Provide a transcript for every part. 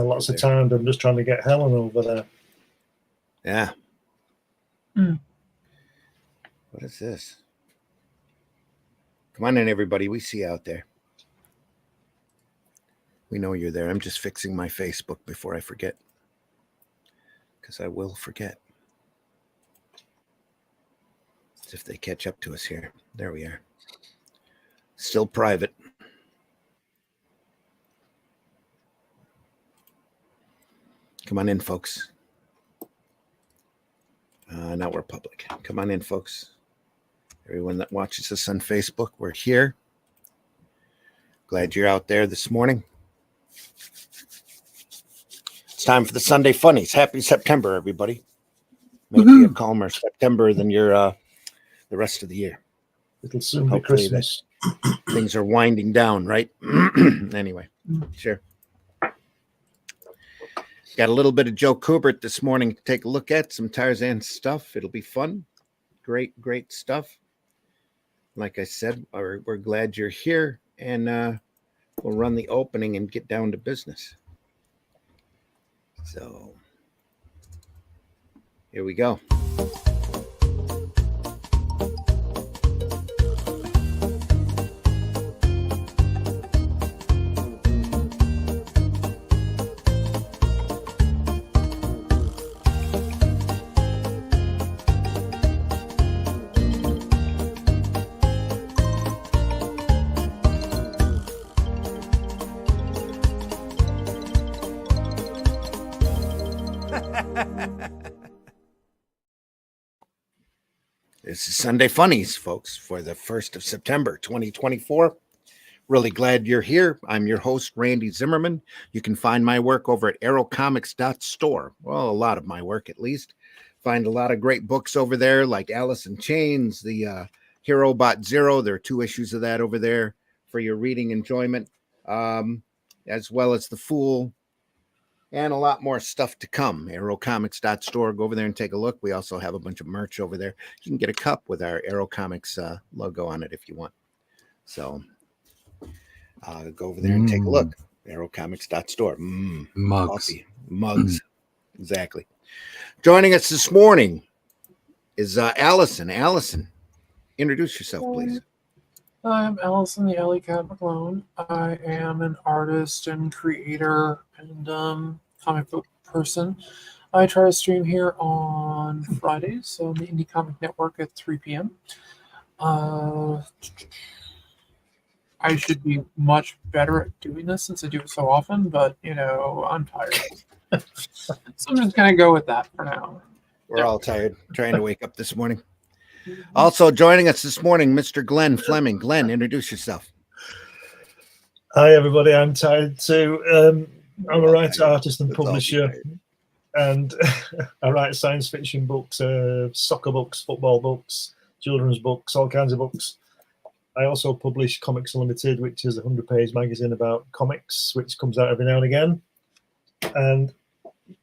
lots of time. I'm just trying to get Helen over there. Yeah. What is this? Come on in, everybody. We see you out there. We know you're there. I'm just fixing my Facebook before I forget, because I will forget. As if they catch up to us here. There we are. Still private. Come on in, folks. Now we're public. Come on in, folks. Everyone that watches us on Facebook, we're here. Glad you're out there this morning. It's time for the Sunday Funnies. Happy September, everybody. Maybe a calmer September than your the rest of the year. It'll soon be Christmas. Things are winding down, right? Anyway, sure. Got a little bit of Joe Kubert this morning to take a look at, some Tarzan stuff. It'll be fun. Great, great stuff. Like I said, we're glad you're here, and we'll run the opening and get down to business. So, here we go. This is Sunday Funnies, folks, for the 1st of September, 2024. Really glad you're here. I'm your host, Randy Zimmerman. You can find my work over at aerocomics.store. Well, a lot of my work, at least. Find a lot of great books over there, like Alice in Chains, the Hero Bot Zero. There are 2 issues of that over there for your reading enjoyment, as well as The Fool, and a lot more stuff to come. Aerocomics.store. Go over there and take a look. We also have a bunch of merch over there. You can get a cup with our Aero Comics logo on it if you want. So go over there and take a look. Aerocomics.store. Mugs. Coffee. Mugs. Exactly. Joining us this morning is Allison. Allison, introduce yourself, please. I'm Allison, the Alley Cat McClone. I am an artist and creator and comic book person. I try to stream here on Fridays on the Indie Comic Network at 3 p.m. I should be much better at doing this since I do it so often, but, I'm tired. So I'm just going to go with that for now. We're all tired, trying to wake up this morning. Also joining us this morning, Mr. Glenn Fleming. Glenn, introduce yourself. Hi, everybody. I'm tired too. I'm a writer, artist, and publisher, and I write science fiction books, soccer books, football books, children's books, all kinds of books. I also publish Comics Unlimited, which is a 100-page magazine about comics, which comes out every now and again. And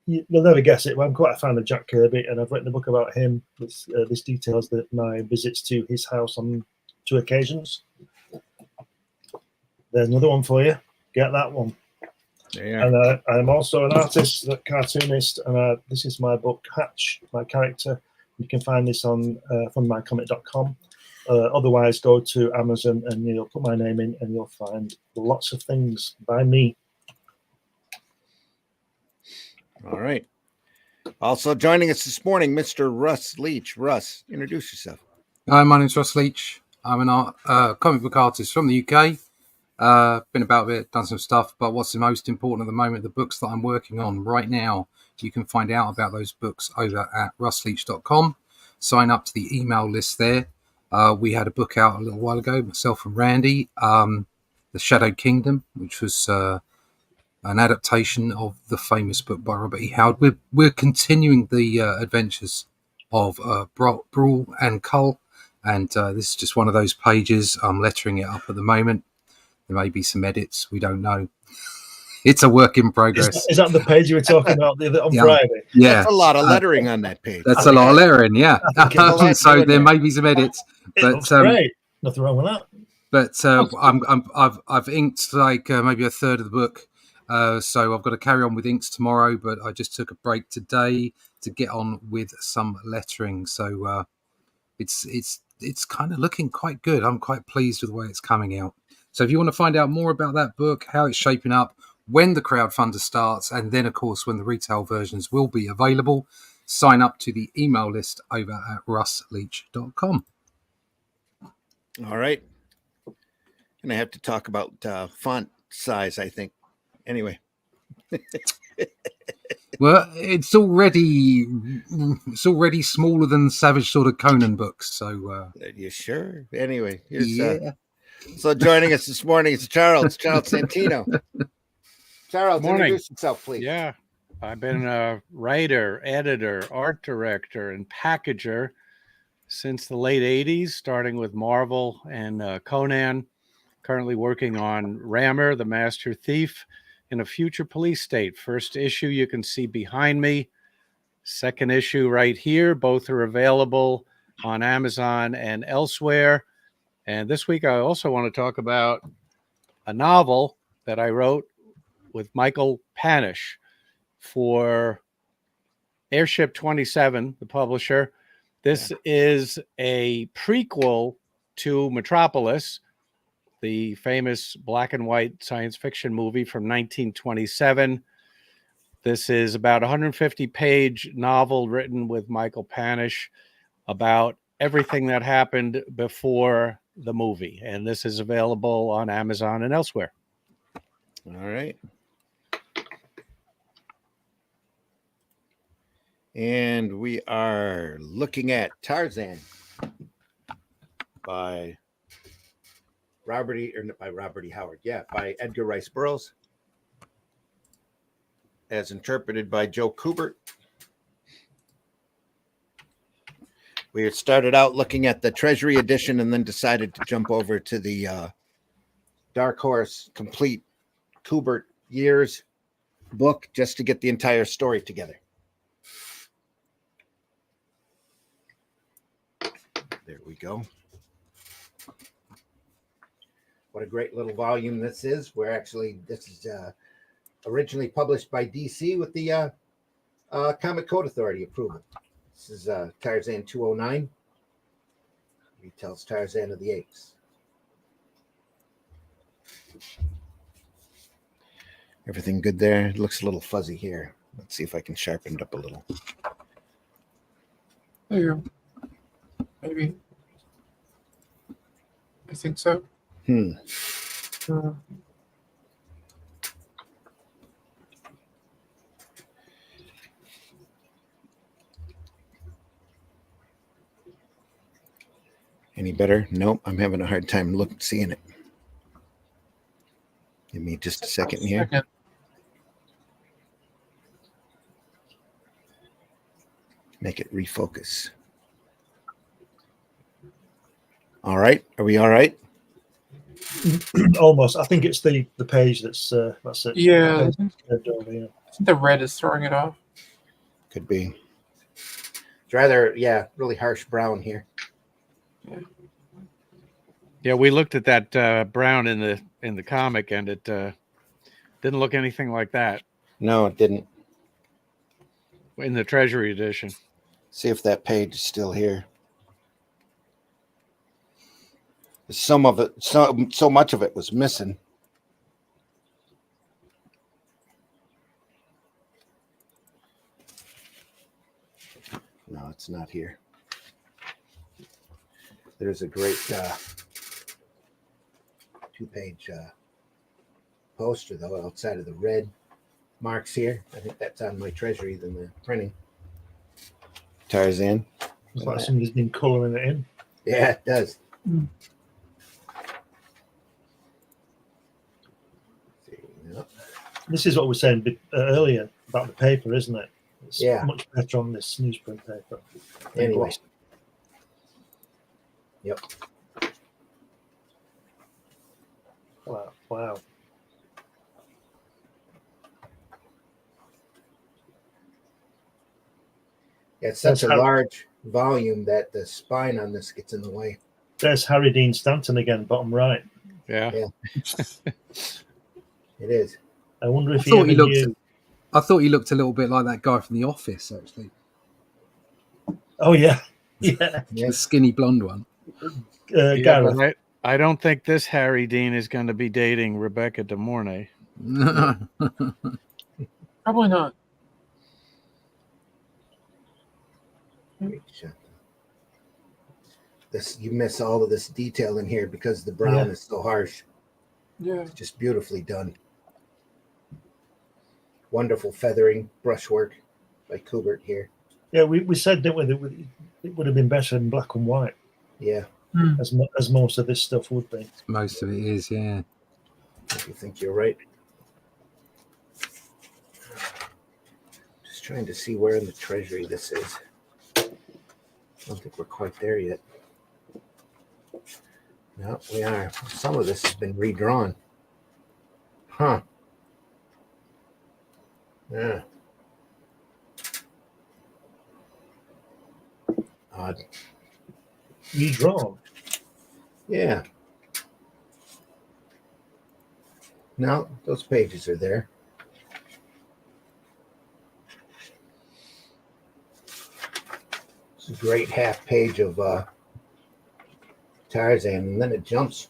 you'll never guess it, but I'm quite a fan of Jack Kirby, and I've written a book about him. This details my visits to his house on 2 occasions. There's another one for you. Get that one. Yeah. And I'm also an artist, a cartoonist, and this is my book, Hatch, my character. You can find this on funmycomic.com. Otherwise, go to Amazon and you'll put my name in, and you'll find lots of things by me. All right. Also joining us this morning, Mr. Russ Leach. Russ, introduce yourself. Hi, my name's Russ Leach. I'm an comic book artist from the UK. Been about a bit, done some stuff, but what's the most important at the moment, the books that I'm working on right now, you can find out about those books over at russleach.com. Sign up to the email list there. We had a book out a little while ago, myself and Randy, The Shadow Kingdom, which was an adaptation of the famous book by Robert E. Howard. We're continuing the adventures of Brawl and Cull, and this is just one of those pages. I'm lettering it up at the moment. There may be some edits. We don't know. It's a work in progress. Is that the page you were talking about on Friday? Yeah. That's a lot of lettering on that page. That's a lot of lettering, yeah. So there may be some edits. It looks great. Nothing wrong with that. But I've inked like maybe a third of the book. So I've got to carry on with inks tomorrow, but I just took a break today to get on with some lettering. So it's kind of looking quite good. I'm quite pleased with the way it's coming out. So if you want to find out more about that book, how it's shaping up, when the crowdfunder starts, and then, of course, when the retail versions will be available, sign up to the email list over at russleach.com. All right. And I have to talk about font size, I think. Anyway. Well, it's already smaller than Savage Sword of Conan books. So, Are you sure? Anyway, here's yeah. So joining us this morning is Charles Santino. Charles, Morning. introduce yourself, please. Yeah, I've been a writer, editor, art director, and packager since the late 80s, starting with Marvel and Conan, currently working on Rammer, the Master Thief, in a future police state. First issue you can see behind me. Second issue right here. Both are available on Amazon and elsewhere. And this week I also want to talk about a novel that I wrote with Michael Panish for Airship 27, the publisher. This is a prequel to Metropolis, the famous black and white science fiction movie from 1927. This is about a 150-page novel written with Michael Panish about everything that happened before the movie. And this is available on Amazon and elsewhere. All right. And we are looking at Tarzan by Robert E. Howard. Yeah, by Edgar Rice Burroughs, as interpreted by Joe Kubert. We had started out looking at the Treasury edition and then decided to jump over to the Dark Horse Complete Kubert Years book just to get the entire story together. There we go. What a great little volume this is. This is originally published by DC with the Comic Code Authority approval. This is Tarzan 209. Retells Tarzan of the Apes. Everything good there? It looks a little fuzzy here. Let's see if I can sharpen it up a little. There you go. Maybe. I think so. Any better? Nope. I'm having a hard time seeing it. Give me just a second here. Make it refocus. All right. Are we all right? Almost. I think it's the page that's it. Yeah. I think the red is throwing it off. Could be. It's rather, really harsh brown here. Yeah, we looked at that brown in the comic, and it didn't look anything like that. No, it didn't. In the Treasury edition. See if that page is still here. Some of it, so much of it was missing. No, it's not here. There's a great two-page poster, though, outside of the red marks here. I think that's on my Treasury than the printing. Tarzan. It's like somebody's been colouring it in. Yeah, it does. This is what we were saying earlier about the paper, isn't it? It's much better on this newsprint paper. Anyway. Yep. Wow. Yeah, it's such a large volume that the spine on this gets in the way. There's Harry Dean Stanton again, bottom right. Yeah. It is. I wonder I if he thought ever he looked. knew. I thought he looked a little bit like that guy from The Office, actually, Oh yeah, yeah. the skinny blonde one. Yeah, Gareth. but I don't think this Harry Dean is going to be dating Rebecca De Mornay. Probably not. This, you miss all of this detail in here because the brown is so harsh. Yeah. It's just beautifully done. Wonderful feathering brushwork by Kubert here. Yeah, we said, didn't we, that it would have been better in black and white, Yeah, as most of this stuff would be. Most of it is, yeah. if you think you're right. Just trying to see where in the treasury this is. I don't think we're quite there yet. No, we are. Some of this has been redrawn. Huh. Yeah. Odd. Redrawn. Yeah. No, those pages are there. It's a great half page of Tarzan, and then it jumps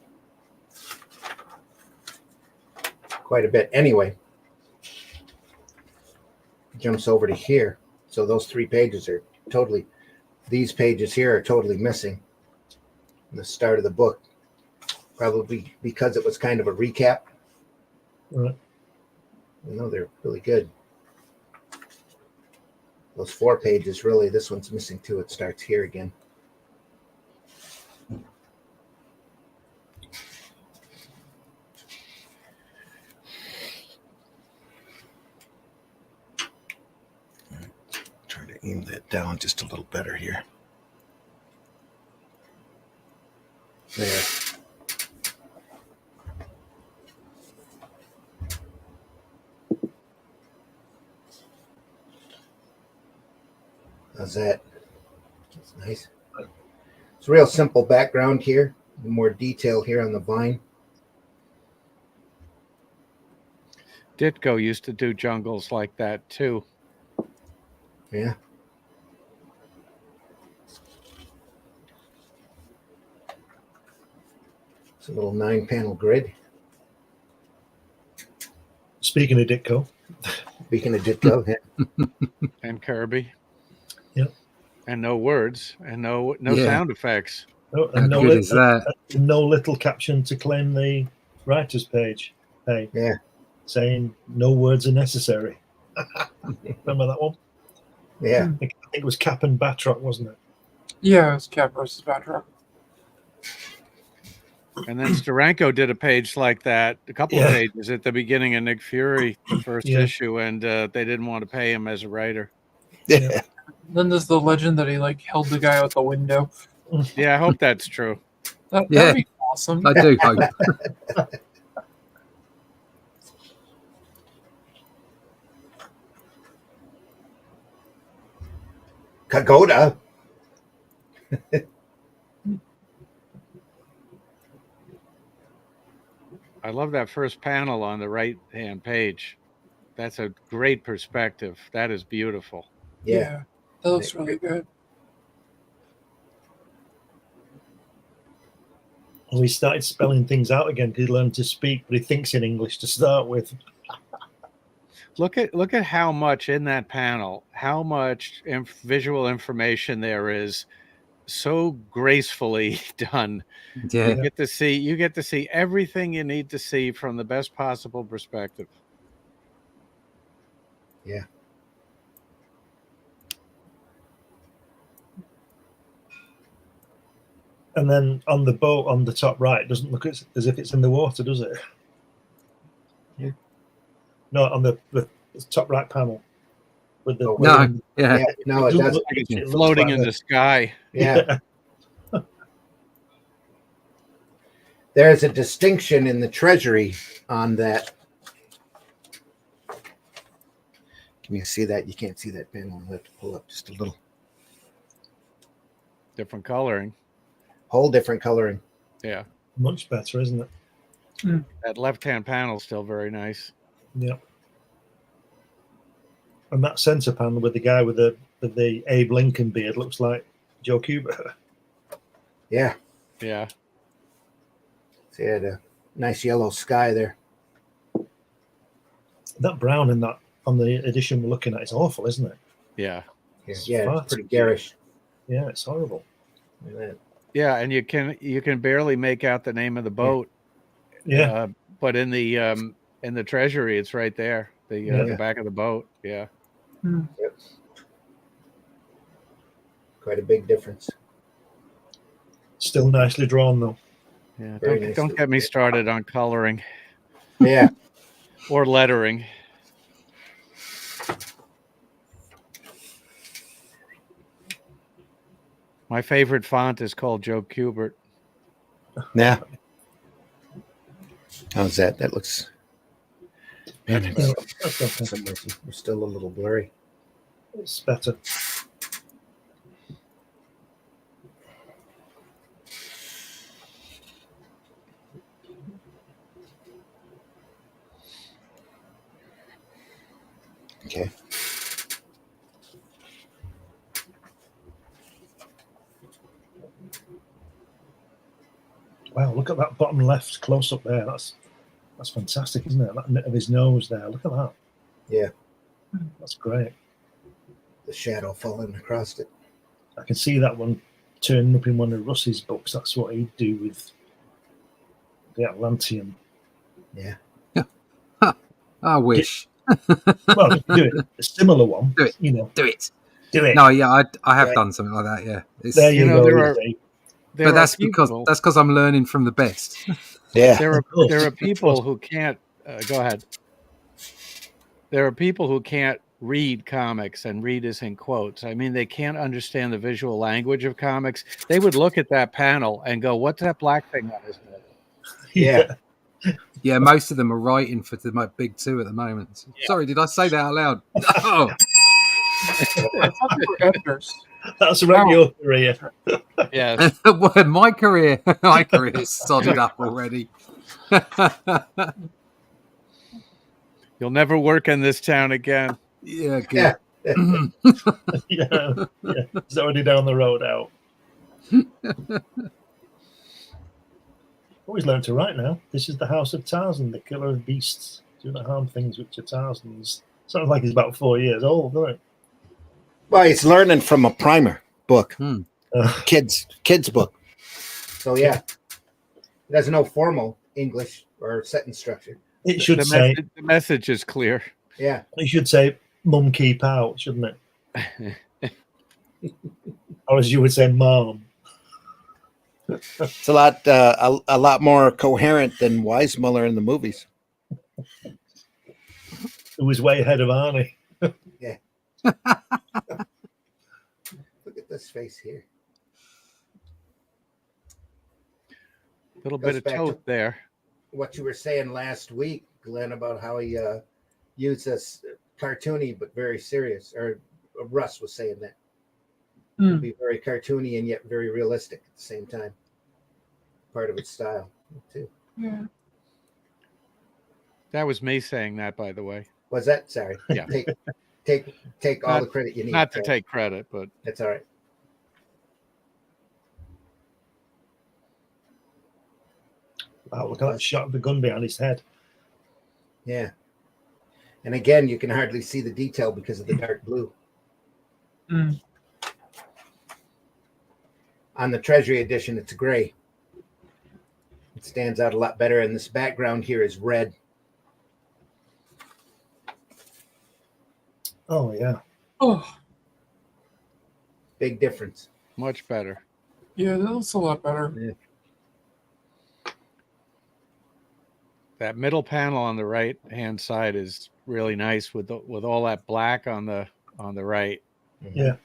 quite a bit. Anyway, jumps over to here. So those 3 pages are totally, these pages here are totally missing in the start of the book, probably because it was kind of a recap. Right. You know, they're really good. Those 4 pages, really, this one's missing too. It starts here again. Try to aim that down just a little better here. There. How's that? That's nice. It's a real simple background here. More detail here on the vine. Ditko used to do jungles like that too. Yeah. It's a little 9-panel grid. Speaking of Ditko. Speaking of Ditko, yeah. And Kirby. Yep. And no words and no Yeah. sound effects. Oh, How and good is that? no little caption to claim the writer's page. Hey, Yeah. saying no words are necessary. Remember that one? Yeah. I think it was Cap and Batroc, wasn't it? Yeah, it's Cat versus Batroc. And then Steranko did a page like that, a couple of pages at the beginning of Nick Fury, the first issue, and they didn't want to pay him as a writer. Yeah. Then there's the legend that he held the guy out the window. Yeah, I hope that's true. That'd be awesome. I do hope. Kagoda. I love that first panel on the right-hand page. That's a great perspective. That is beautiful. Yeah. That looks really good. Well, he started spelling things out again because he learned to speak, but he thinks in English to start with. Look at how much in that panel, how much visual information there is, so gracefully done. Yeah. You get to see everything you need to see from the best possible perspective. Yeah. And then on the boat on the top right, it doesn't look as if it's in the water, does it? Yeah. No, on the top right panel. With the No, it does. It's floating in the sky. Yeah. There's a distinction in the treasury on that. Can you see that? You can't see that panel. I'll have to pull up just a little. Different coloring. Whole different coloring. Yeah. Much better, isn't it? That left-hand panel is still very nice. Yeah. And that centre panel with the guy with the Abe Lincoln beard looks like Joe Kubert. Yeah. Yeah. So you had a nice yellow sky there. That brown in that on the edition we're looking at is awful, isn't it? Yeah. Yeah, it's pretty garish. Yeah, it's horrible. Yeah, and you can barely make out the name of the boat. Yeah. But in the treasury, it's right there. The back of the boat. Yeah. Yep. Quite a big difference. Still nicely drawn though. Yeah. Very Don't get me started on coloring. Yeah. Or lettering. My favorite font is called Joe Kubert. Yeah. How's that? That looks. Man, we're still a little blurry. It's better. Okay. Wow, look at that bottom left close up there. That's fantastic, isn't it? That bit of his nose there. Look at that. Yeah. That's great. The shadow falling across it. I can see that one turning up in one of Russ's books. That's what he'd do with the Atlantean. Yeah. I wish. Well, you do it. A similar one. Do it. You know. Do it. Do it. No, yeah, I have done something like that. Yeah. It's, There you go. but that's because I'm learning from the best. Yeah. There are people who can't go ahead. There are people who can't read comics, and read is in quotes. I mean, they can't understand the visual language of comics. They would look at that panel and go, "What's that black thing on his head?" Yeah. Yeah, most of them are writing for the big two at the moment. Yeah. Sorry, did I say that out loud? No. That's around your career. Yes. My career is sodded up already. You'll never work in this town again. Yeah, good. Yeah. It's already down the road out. Always learned to write now. This is the house of Tarzan, the killer of beasts. Do not harm things which are Tarzan's. Sounds like he's about 4 years old, doesn't it? Well, he's learning from a primer book, kids book. So yeah, it has no formal English or sentence structure. It should say the message is clear. Yeah, it should say "Mum, keep out," shouldn't it? Or as you would say, "Mom." It's a lot more coherent than Weissmuller in the movies. Who was way ahead of Arnie. Yeah. Look at this face here. A little bit of tote there. What you were saying last week, Glenn, about how he used this cartoony but very serious, or Russ was saying that. Be very cartoony and yet very realistic at the same time. Part of its style, too. Yeah. That was me saying that, by the way. Was that? Sorry. Yeah. Take all the credit you need. Not to take credit, but that's all right. Wow, look at that shot of the gun behind his head. Yeah. And again, you can hardly see the detail because of the dark blue. On the Treasury edition, it's gray. It stands out a lot better, and this background here is red. Oh, yeah. Oh, big difference. Much better. Yeah, that looks a lot better. Yeah. That middle panel on the right hand side is really nice with all that black on the right. Yeah.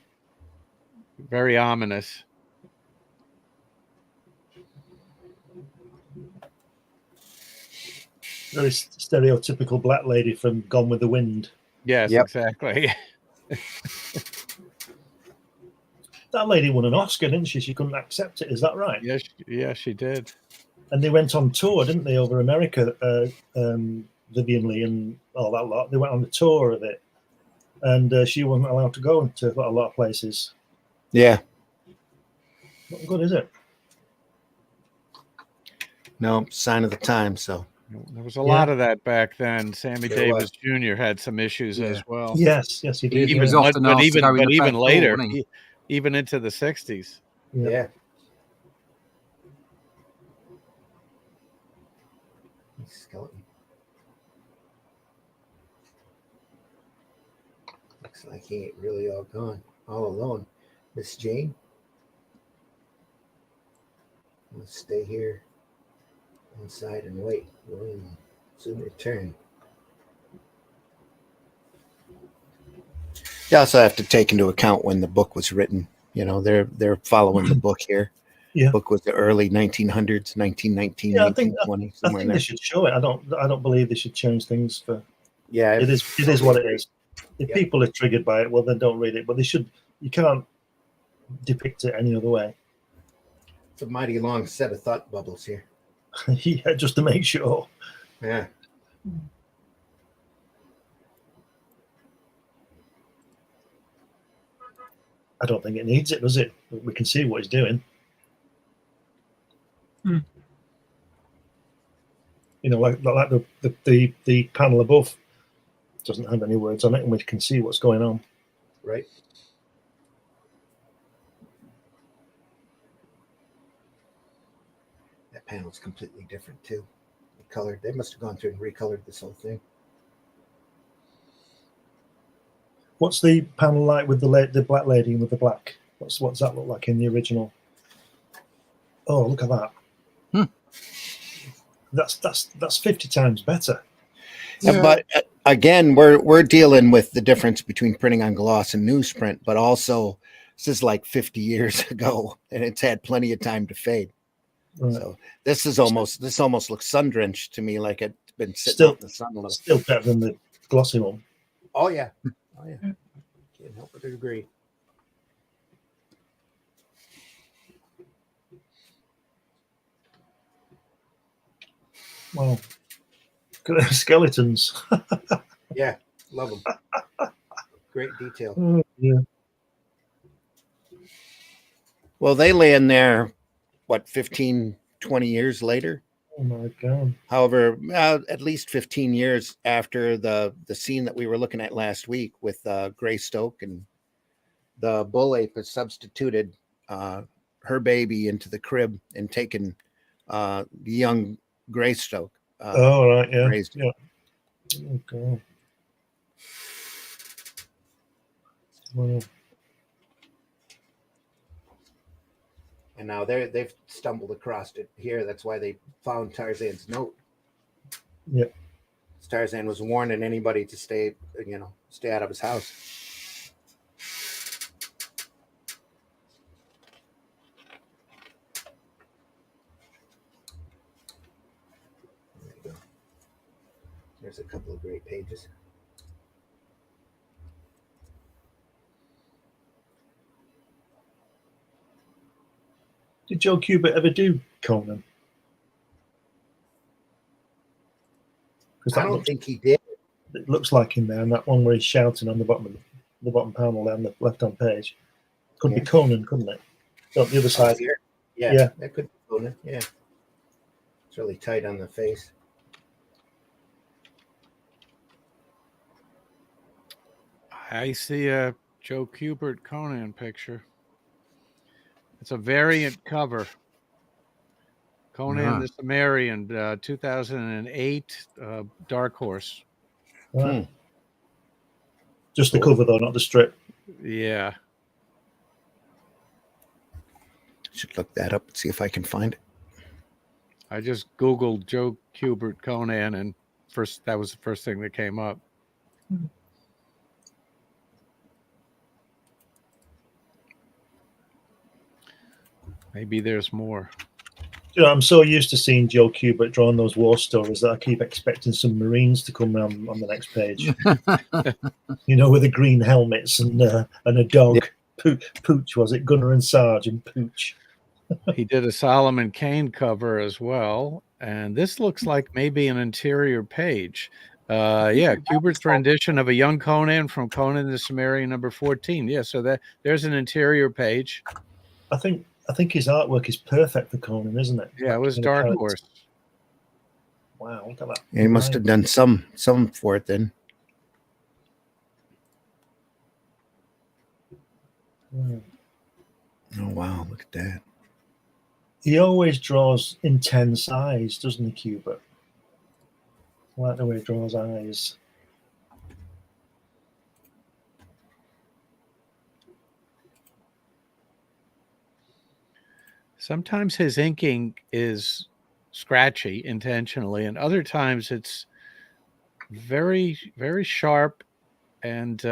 Very ominous. Very stereotypical black lady from Gone with the Wind. Yes, exactly. That lady won an Oscar, didn't she? She couldn't accept it. Is that right? Yes, she did. And they went on tour, didn't they, over America Vivian Lee and all that lot. They went on the tour of it, and she wasn't allowed to go to a lot of places. Yeah. Not good, is it? No, sign of the time. So There was a lot of that back then. Sammy There Davis was. Jr. had some issues as well. Yes, he did. He was yeah. often asked to go in but the even back door, later, wasn't he? even into the 60s. yeah. Skeleton. Looks like he ain't really all gone, all alone. Miss Jane, let's stay here inside and wait. We'll soon return. You also have to take into account when the book was written. You know, they're following the book here. Yeah. The book was the early 1900s, 1919, Yeah, 1920. I think they should show it. I don't believe they should change things for. Yeah, It is what it is. If Yeah. people are triggered by it, well, then don't read it. But they should. You can't depict it any other way. It's a mighty long set of thought bubbles here. Yeah, just to make sure. Yeah. I don't think it needs it, does it? We can see what he's doing. Hmm. You know, like the panel above doesn't have any words on it, and we can see what's going on. Right. That panel's completely different too. The color, they must have gone through and recolored this whole thing. What's the panel like with the black lady with the black? What's that look like in the original? Oh, look at that. That's 50 times better. Yeah. But again, we're dealing with the difference between printing on gloss and newsprint, but also this is like 50 years ago, and it's had plenty of time to fade. Right. So this almost looks sun drenched to me, like it's been sitting Still- out in the sun a little. Still better than the glossy one. Oh yeah, oh yeah. Can't help but agree. Wow. Look at the skeletons. Yeah, love them. Great detail. Oh, yeah. Well, they land there, what, 15, 20 years later? Oh my God. However, at least 15 years after the scene that we were looking at last week with Greystoke, and the bull ape has substituted her baby into the crib and taken the young Greystoke. Oh, right. Yeah. raised. Yeah. Oh, God. Wow. And now they've stumbled across it here. That's why they found Tarzan's note. Yep. Tarzan was warning anybody to stay out of his house. There you go. There's a couple of great pages. Did Joe Kubert ever do Conan? Because I don't think he did. it looks like in there, and that one where he's shouting on the bottom panel there on the left-hand page. Could be Yeah. Conan, couldn't it? On the other side. Here. Yeah, Yeah. that could be Conan. Yeah. It's really tight on the face. I see a Joe Kubert Conan picture. It's a variant cover. Conan Uh-huh. the Cimmerian, 2008, Dark Horse. Right. Just the cover though, not the strip. Yeah. Should look that up and see if I can find it. I just Googled Joe Kubert Conan, and that was the first thing that came up. Maybe there's more. You know, I'm so used to seeing Joe Kubert drawing those war stories that I keep expecting some Marines to come around on the next page. You know, with the green helmets and a dog. Pooch, was it? Gunner and Sarge and Pooch. He did a Solomon Kane cover as well. And this looks like maybe an interior page. Yeah, Kubert's rendition of a young Conan from Conan the Cimmerian number 14. Yeah, so there's an interior page. I think his artwork is perfect for Conan, isn't it? Yeah, it was That Dark character. Horse. Wow, look at that. He must have done some for it then. Hmm. Oh wow, look at that. He always draws intense eyes, doesn't he, Kubert? I like the way he draws eyes. Sometimes his inking is scratchy intentionally, and other times it's very, very sharp and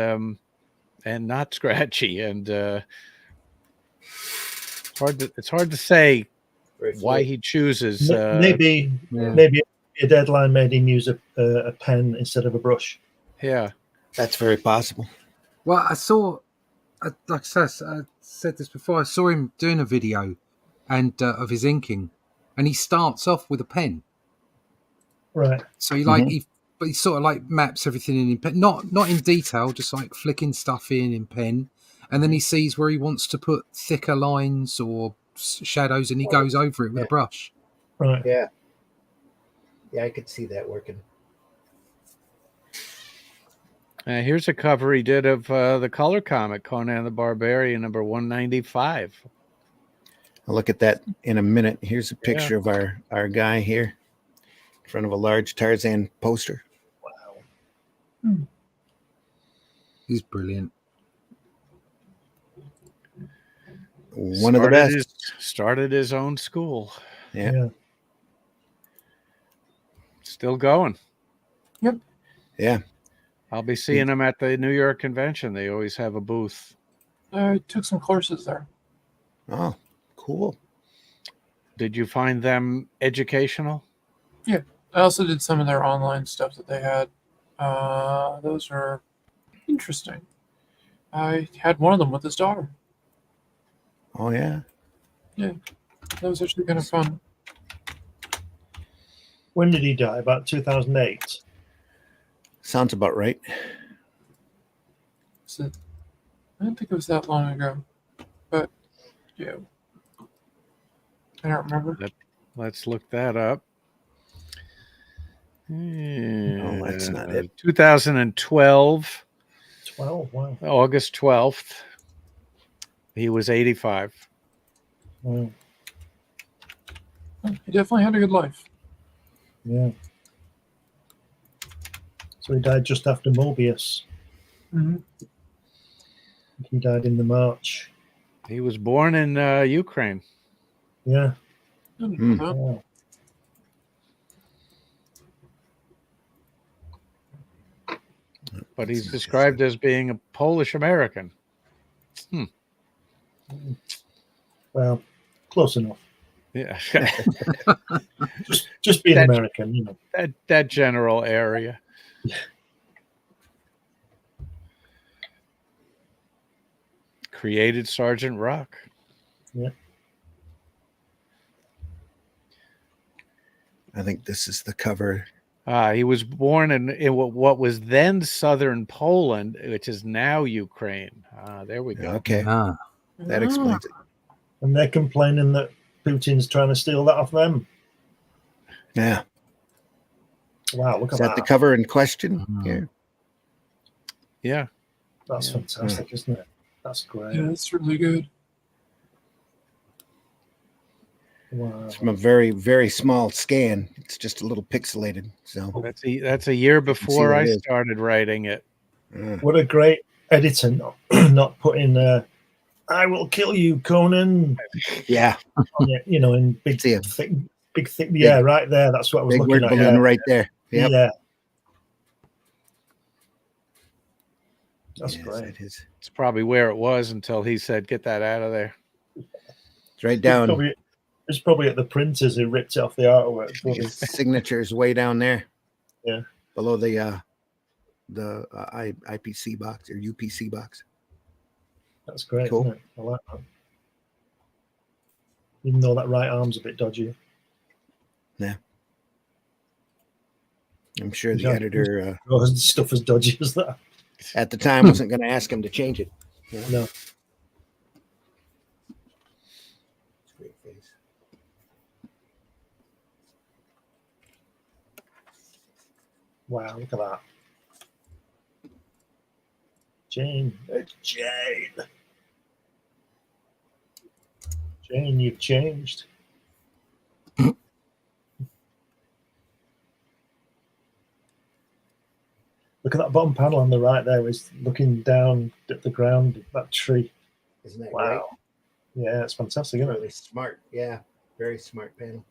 not scratchy. And it's hard to say why he chooses. Maybe a deadline made him use a pen instead of a brush. Yeah, That's very possible. Well, I saw, like I said this before, I saw him doing a video and of his inking, and he starts off with a pen. Right. So he sort of like maps everything in pen, not in detail, just like flicking stuff in pen, and then he sees where he wants to put thicker lines or shadows, and he goes over it with a brush. Right. Yeah. Yeah, I could see that working. here's a cover he did of the color comic Conan the Barbarian number 195. I'll look at that in a minute. Here's a picture of our guy here in front of a large Tarzan poster. Wow. He's brilliant. One of the best. Started his own school. Yeah. Still going. Yep. Yeah. I'll be seeing him at the New York convention. They always have a booth. I took some courses there. Oh, cool. Did you find them educational? Yeah. I also did some of their online stuff that they had. Those are interesting. I had one of them with his daughter. Oh, yeah. That was actually kind of fun. When did he die? About 2008. Sounds about right. So, I don't think it was that long ago. But, yeah. I don't remember. Let's look that up. No, that's not it. 2012, 12. Wow. August 12th. He was 85. Wow. He definitely had a good life. Yeah. So he died just after Mobius. Mm-hmm. He died in the March. He was born in Ukraine. Yeah. I didn't know that. Wow. But he's described as being a Polish American. Well, close enough. Yeah. Just being American, you know. that general area. Created Sergeant Rock. Yeah. I think this is the cover. He was born in what was then southern Poland, which is now Ukraine. There we go. Okay. Ah, That explains it. And they're complaining that Putin's trying to steal that off them. Yeah. Wow, look Is at that that. the cover in question? Mhm. Yeah. Yeah. That's fantastic, isn't it? That's great. Yeah, that's really good. Wow. It's from a very, very small scan. It's just a little pixelated. So That's a year before what I it is. started writing it. What a great editor not putting I will kill you, Conan. yeah. On it, you know, in big See ya. thick yeah, right there. That's what I was Big looking word at. balloon Yeah. right there. Yep. Yeah. That's Yes, great. it is. It's probably where it was until he said, "Get that out of there." It's right down. It's probably at the printers who ripped it off the artwork. His signature is way down there. Yeah. Below the IPC box or UPC box. That's great. Cool. Isn't it? I like that. Even though that right arm's a bit dodgy. Yeah. I'm sure the editor stuff as dodgy as that. at the time wasn't going to ask him to change it. You know? No. Great face. Wow, look at that. Jane. It's Jane. Jane, you've changed. Look at that bottom panel on the right there. He's looking down at the ground, that tree. Isn't that Wow. Yeah, it's fantastic, isn't really it? smart? Yeah, very smart panel.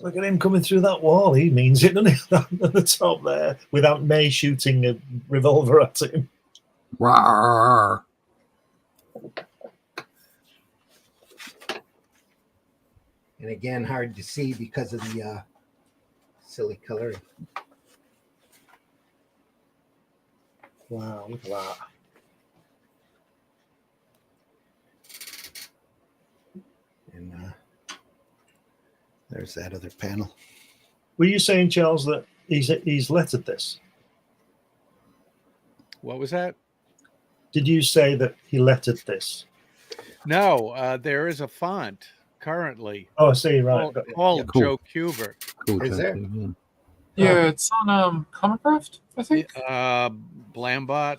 Look at him coming through that wall. He means it, doesn't he? At the top there, without May shooting a revolver at him. Rawr. And again, hard to see because of the silly coloring. Wow, look at that. And there's that other panel. Were you saying, Charles, that he's lettered this? What was that? Did you say that he lettered this? No, there is a font currently Oh, I see. Right. called Cool. Joe Kubert. Cool. Is there? Yeah. Yeah, it's on Comic Craft, I think. Blambot.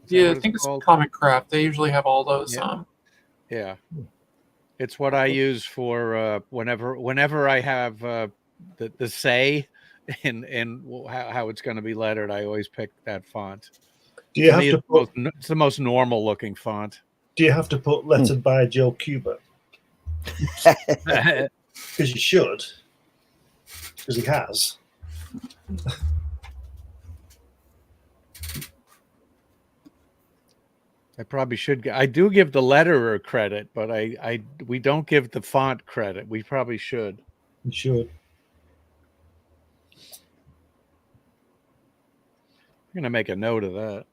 Yeah, I think it's Comic Craft. They usually have all those. Yeah. Yeah, it's what I use for whenever I have the say in how it's going to be lettered. I always pick that font. Do you have to put? It's the most normal looking font. Do you have to put lettered by Joe Kubert? Because you should. Because he has. I probably should. I do give the letterer credit, but we don't give the font credit. We probably should. You should. I'm gonna make a note of that.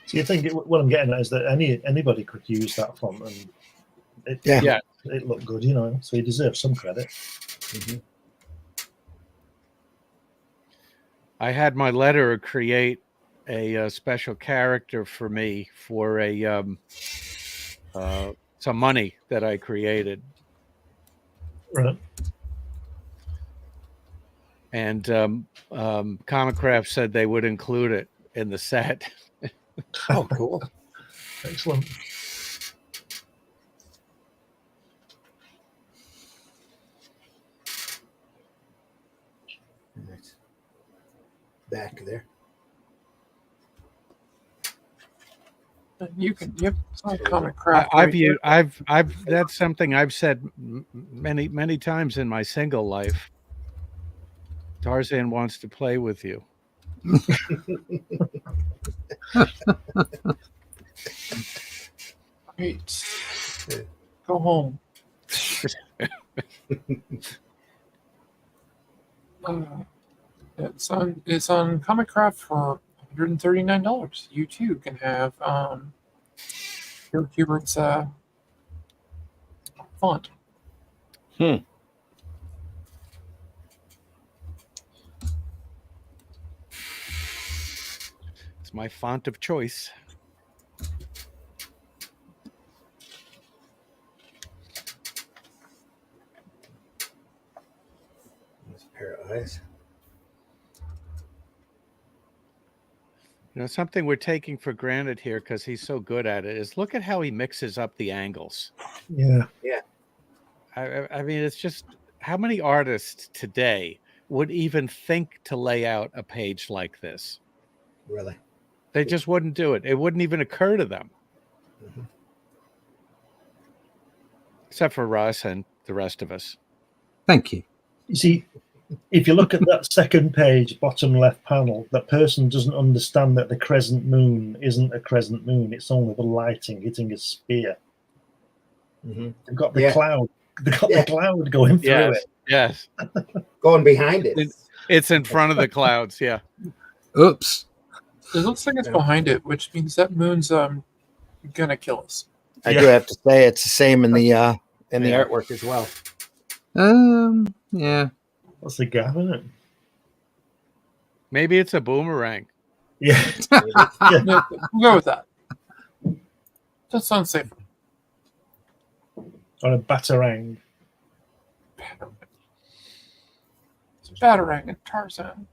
So you think what I'm getting at is that anybody could use that font and it looked good, you know. So he deserves some credit. Mm-hmm. I had my letterer create a special character for me for a some money that I created, Right. and Comic Craft said they would include it in the set. Oh, cool. Excellent. Nice. Back there. You can, yep, it's on Comic Craft. I've that's something I've said many times in my single life. Tarzan wants to play with you. Great. Go home. It's on Comic Craft for $139. You too can have Joe Kubert's font. It's my font of choice. There's a pair of eyes. You know, something we're taking for granted here because he's so good at it is look at how he mixes up the angles. Yeah. Yeah. I mean, it's just how many artists today would even think to lay out a page like this? Really? They just wouldn't do it. It wouldn't even occur to them. Mm-hmm. Except for Russ and the rest of us. Thank you. You see, if you look at that second page, bottom left panel, that person doesn't understand that the crescent moon isn't a crescent moon. It's only the lighting hitting a spear. Mm-hmm. They've got the cloud. They've got the cloud going through it. Yes. Going behind it. It's in front of the clouds. Yeah. Oops. It looks like it's behind it, which means that moon's gonna kill us. I do have to say it's the same in the artwork as well. Yeah. What's the gap in it? Maybe it's a boomerang. Yeah. Yeah, we'll go with that. That sounds safe. Or a batarang. It's Batarang and Tarzan.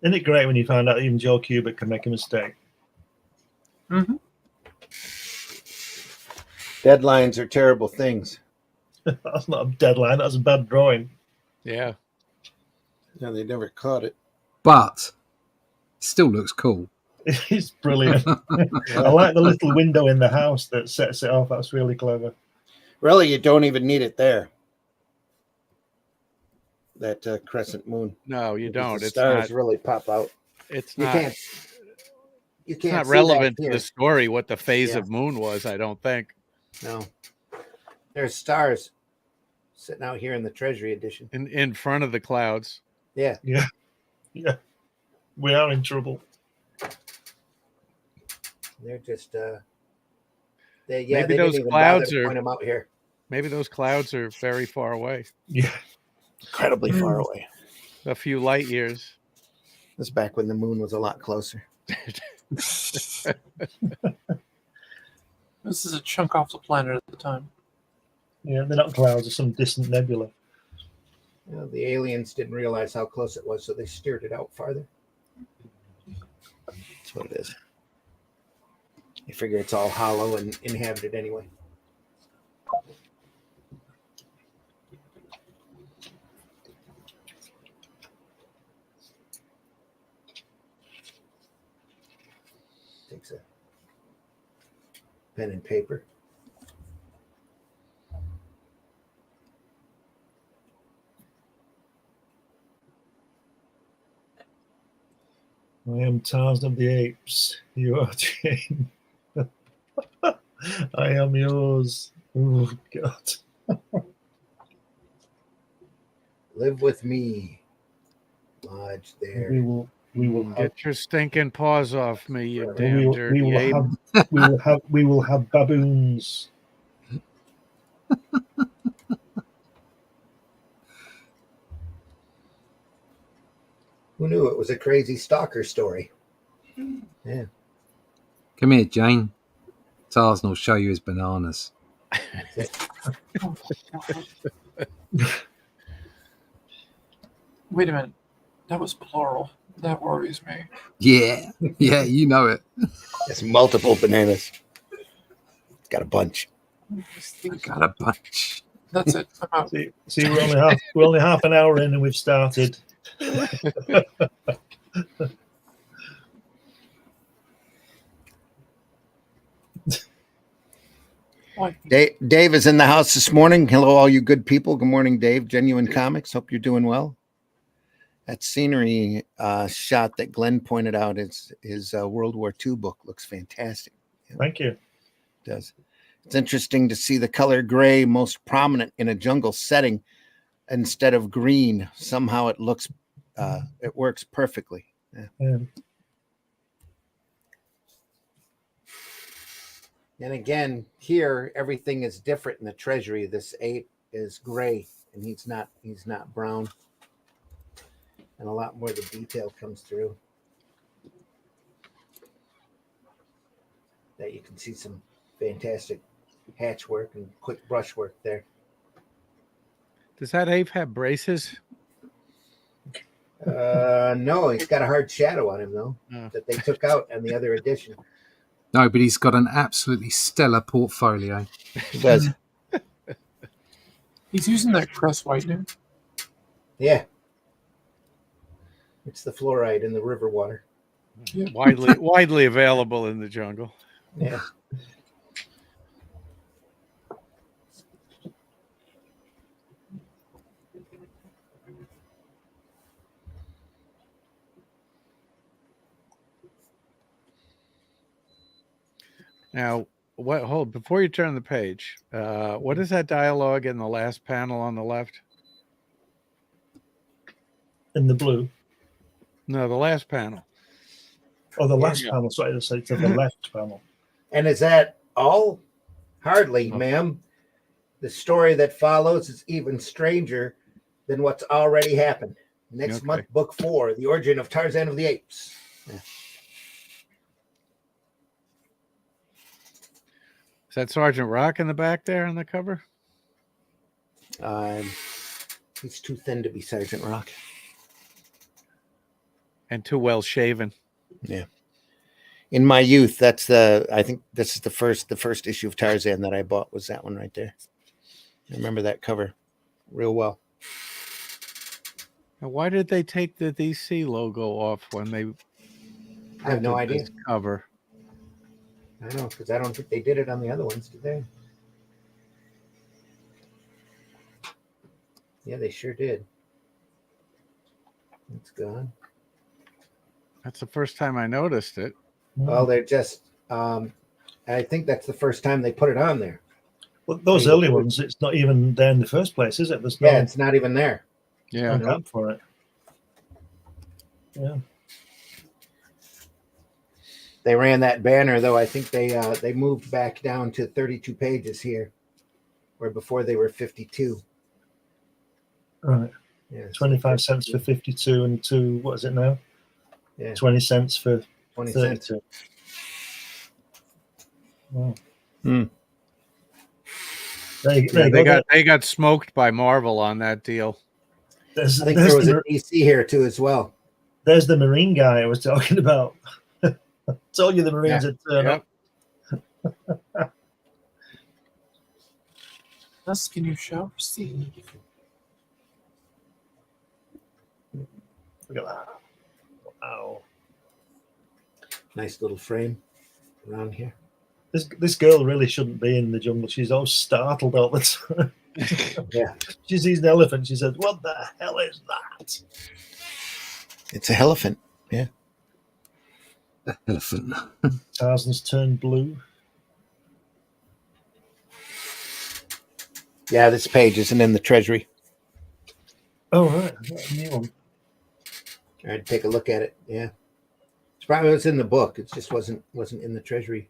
Isn't it great when you find out even Joe Kubert can make a mistake? Mm-hmm. Deadlines are terrible things. That's not a deadline. That's a bad drawing. Yeah. No, they never caught it. But still looks cool. It's brilliant. I like the little window in the house that sets it off. That's really clever. Really, you don't even need it there. That crescent moon. No, you Because don't. the It's stars not. really pop out. It's You not. can't. You It's can't. not see relevant that to here. the story what the phase Yeah. of moon was. I don't think. No. There's stars sitting out here in the Treasury edition. In front of the clouds. Yeah. Yeah. Yeah. We are in trouble. They're just. They Maybe they those didn't even clouds bother to are- point them out here. Maybe those clouds are very far away. Yeah. Incredibly far away. A few light years. This is back when the moon was a lot closer. This is a chunk off the planet at the time. Yeah, they're not clouds, they're some distant nebula. You know, the aliens didn't realize how close it was, so they steered it out farther. That's what it is. You figure it's all hollow and inhabited anyway. Takes a pen and paper. I am Tarzan of the Apes. You are Jane. I am yours. Oh, God. Live with me. Lodge there. We will have Get your stinking paws off me, you We damn dirty ape. we will have baboons. Who knew it was a crazy stalker story? Yeah. Come here, Jane. Tarzan will show you his bananas. Oh, God. Wait a minute. That was plural. That worries me. Yeah, yeah, you know it. It's multiple bananas. It's got a bunch. I got a bunch. That's it. I'm out. See, we're only half an hour in and we've started. Why? Dave is in the house this morning. Hello, all you good people. Good morning, Dave. Genuine Comics. Hope you're doing well. That scenery shot that Glenn pointed out is his World War II book. Looks fantastic. Thank you. It does. It's interesting to see the color gray most prominent in a jungle setting instead of green. Somehow it looks, it works perfectly. Yeah. And again, here everything is different in the Treasury. This ape is gray, and he's not brown. And a lot more of the detail comes through. That you can see some fantastic hatch work and quick brush work there. Does that ape have braces? No, he's got a hard shadow on him though, Oh. that they took out in the other edition. No, but he's got an absolutely stellar portfolio. He does. He's using that crest whitening. Yeah. It's the fluoride in the river water. Widely available in the jungle. Yeah. Now, before you turn the page, what is that dialogue in the last panel on the left? In the blue. No, the last panel. Oh, the last Yeah. panel. Sorry, to say to the left panel. And is that all Hardly, Oh. ma'am. The story that follows is even stranger than what's already happened. Next Okay. month, book 4, The Origin of Tarzan of the Apes. Is that Sergeant Rock in the back there on the cover? He's too thin to be Sergeant Rock. And too well shaven. Yeah. In my youth, I think this is the first issue of Tarzan that I bought was that one right there. I remember that cover real well. Now, why did they take the DC logo off when they I have no printed idea. this cover? I know, because I don't think they did it on the other ones, did they? Yeah, they sure did. It's gone. That's the first time I noticed it. Well, they're just. I think that's the first time they put it on there. Well, those early ones, it's not even there in the first place, is it? There's no, Yeah, it's not even there. Yeah. no gap for it. Yeah. They ran that banner though. I think they moved back down to 32 pages here, where before they were 52. Right. Yeah, 25 cents for 52 and two, what is it now? Yeah. 20 cents for 20 cents. 32. Wow. Hmm. There you Yeah, go. they got smoked by Marvel on that deal. I think there was a DC here too as well. There's the Marine guy I was talking about. Told you the Marines had turned up. Ask and you shall receive. Look at that. Wow. Nice little frame around here. This girl really shouldn't be in the jungle. She's all startled all the time. Yeah. She sees an elephant. She says, "What the hell is that?" It's a elephant. Yeah. Elephant. Tarzan's turned blue. Yeah, this page isn't in the treasury. Oh, right. That's a new one. All right, take a look at it. Yeah. It's probably was in the book. It just wasn't in the treasury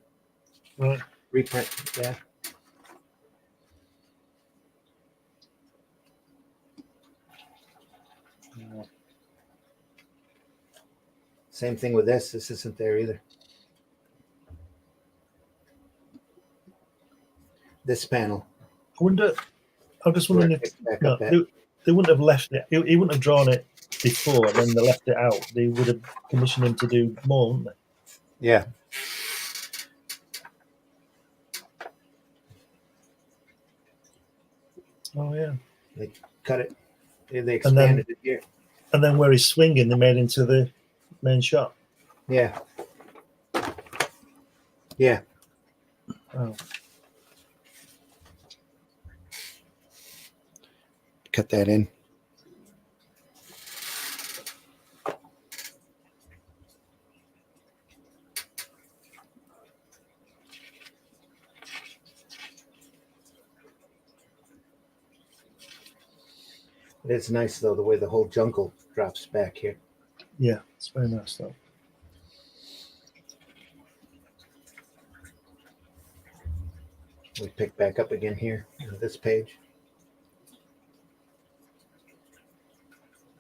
Right. reprint. Yeah. Same thing with this. This isn't there either. This panel. I wonder. I'm just wondering if no, they wouldn't have left it. He wouldn't have drawn it before, and then they left it out. They would have commissioned him to do more, wouldn't they? Yeah. Oh yeah. They cut it. They expanded it here. And then where he's swinging, they made into the main shot. Yeah. Yeah. Oh. Cut that in. It's nice though the way the whole jungle drops back here. Yeah, it's very nice though. We pick back up again here on this page.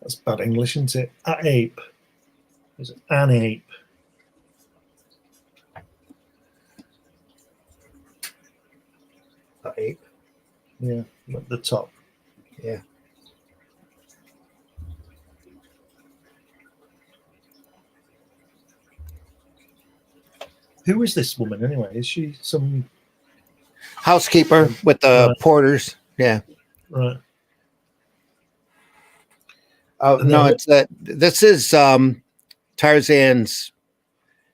That's bad English, isn't it? A ape. It's an ape. Ape? Yeah, at the top. Yeah. Who is this woman anyway? Is she some housekeeper with the porters? Yeah. Right. Oh no, it's this is Tarzan's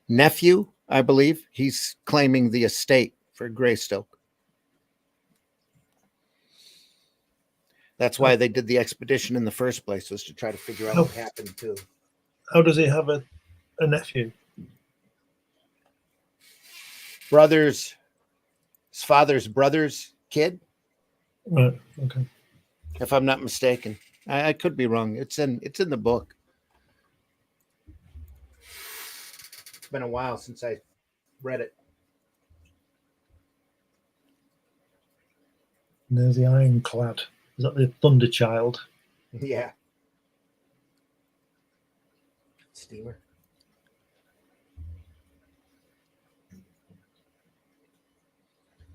nephew, I believe. He's claiming the estate for Greystoke. That's why they did the expedition in the first place, was to try to figure out what happened to. How does he have a nephew? His father's brother's kid. Right. Okay. If I'm not mistaken. I could be wrong. It's in the book. It's been a while since I read it. And there's the Ironclad. Is that the Thunder Child? Yeah. Steamer.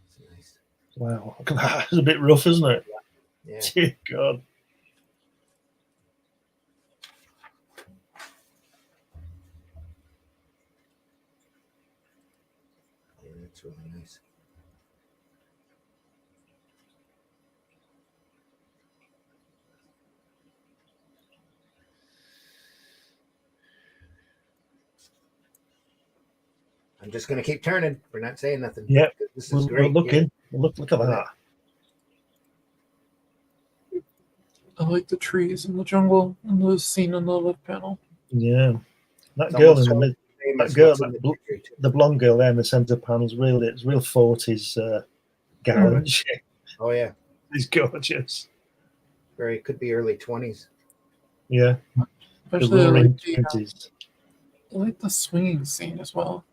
It's nice. Wow, look at that. It's a bit rough, isn't it? Yeah. Dear God. Yeah, that's really nice. I'm just going to keep turning. We're not saying nothing. Yeah, This is we're great. looking. Look at that. I like the trees in the jungle and the scene on the left panel. Yeah, that It's girl in almost the mid, same that as girl, what's in the picture, too. the blonde girl there in the centre panel is really, it's real 40s gown. Mm. And she, Oh, yeah. she's gorgeous. Very could be early 20s. Yeah, the Especially I roaring like the, 20s. I like the swinging scene as well.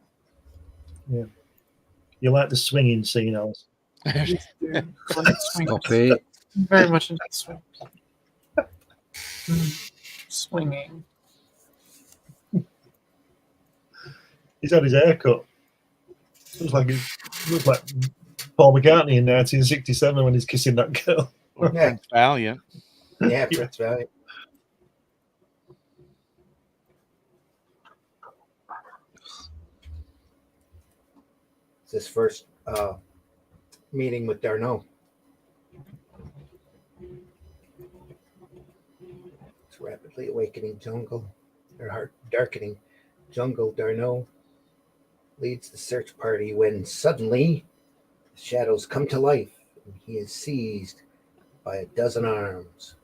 You like the swinging scene, Alice? Yes, dude. I like swinging. Stop it. Very much into swing. Swinging. He's had his hair cut. Looks like Paul McCartney in 1967 when he's kissing that girl. Or Yeah. Prince Valiant. Yeah, Prince Valiant. It's his first meeting with Darno. It's rapidly awakening jungle, or darkening jungle. Darno leads the search party when suddenly the shadows come to life and he is seized by a dozen arms.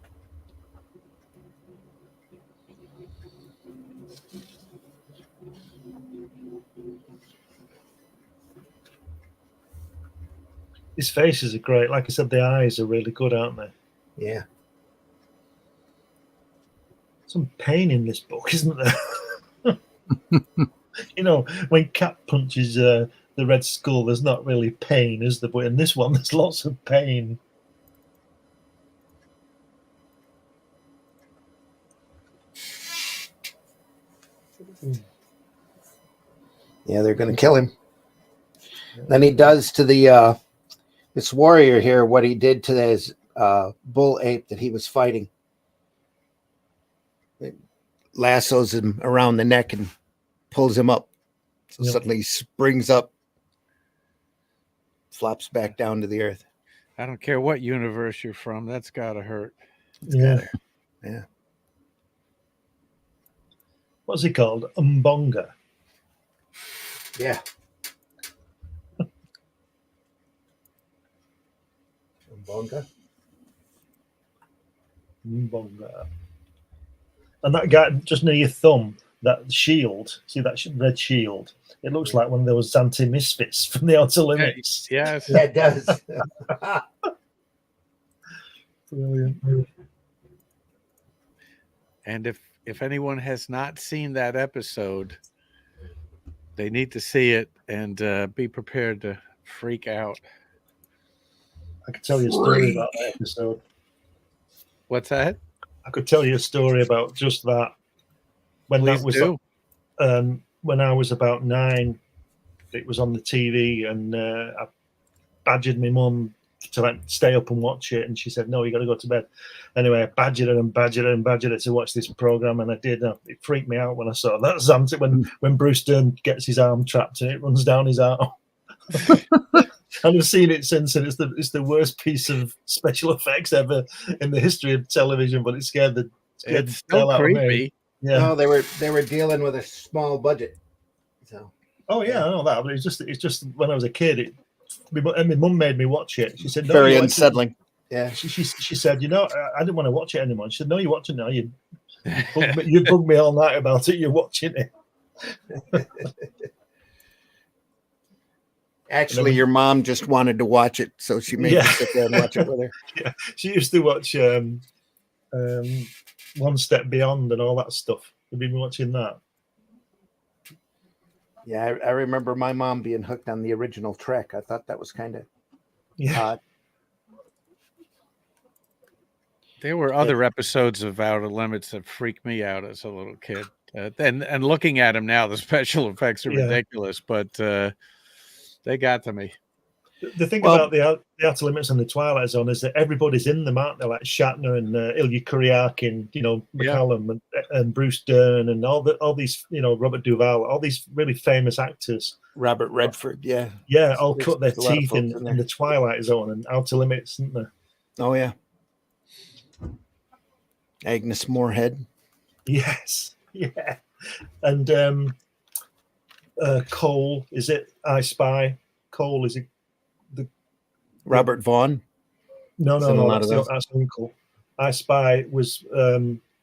His faces are great. Like I said, the eyes are really good, aren't they? Yeah. Some pain in this book, isn't there? You know, when Cat punches the Red Skull, there's not really pain, is there? But in this one, there's lots of pain. Yeah, they're going to kill him. Then he does to the this warrior here what he did to his bull ape that he was fighting. It lassos him around the neck and pulls him up. So Yep. suddenly he springs up, flops back down to the earth. I don't care what universe you're from. That's got to hurt. Yeah. Yeah. What's he called? Umbonga. Yeah. Bonga. Umbonga. And that guy just near your thumb, that shield, see that red shield? It looks like one of those anti-misfits from the Outer Limits. Yes. Yeah, it does. Brilliant. And if anyone has not seen that episode, they need to see it and be prepared to freak out. I could tell you a story about that episode. What's that? I could tell you a story about just that. When Please that was do. when I was about 9, it was on the TV, and I badgered my mum to stay up and watch it, and she said, "No, you got to go to bed." Anyway, I badgered her and badgered her and badgered her to watch this program, and I did. It freaked me out when I saw that Xanthi when Bruce Dern gets his arm trapped and it runs down his arm. And I've seen it since, and it's the worst piece of special effects ever in the history of television. But it scared the It's hell so out of me. creepy. Yeah. No, they were dealing with a small budget. So Oh yeah, I know that. But it's just when I was a kid, my mum made me watch it. She said, "No, very you watch it." unsettling. Yeah. She said, "You know, I didn't want to watch it anymore." She said, "No, you watch it now. You bugged me all night about it. You're watching it." Actually, your mom just wanted to watch it, so she made you sit there and watch it with her. Yeah, she used to watch One Step Beyond and all that stuff. Have you been watching that? Yeah, I remember my mom being hooked on the original Trek. I thought that was kind of Yeah. odd. There were other episodes of Outer Limits that freaked me out as a little kid. And looking at them now, the special effects are ridiculous, but they got to me. The thing about the Outer Limits and the Twilight Zone is that everybody's in them, aren't they? Like Shatner and Ilya Kuryakin, McCallum and Bruce Dern and all these, Robert Duvall, all these really famous actors. Robert Redford, all cut their teeth in the Twilight Zone and Outer Limits, isn't there? Oh yeah. Agnes Moorehead. Yes, yeah, and Cole, is it? I Spy. Cole, is it? Robert Vaughn. No, that's Uncle. I Spy was.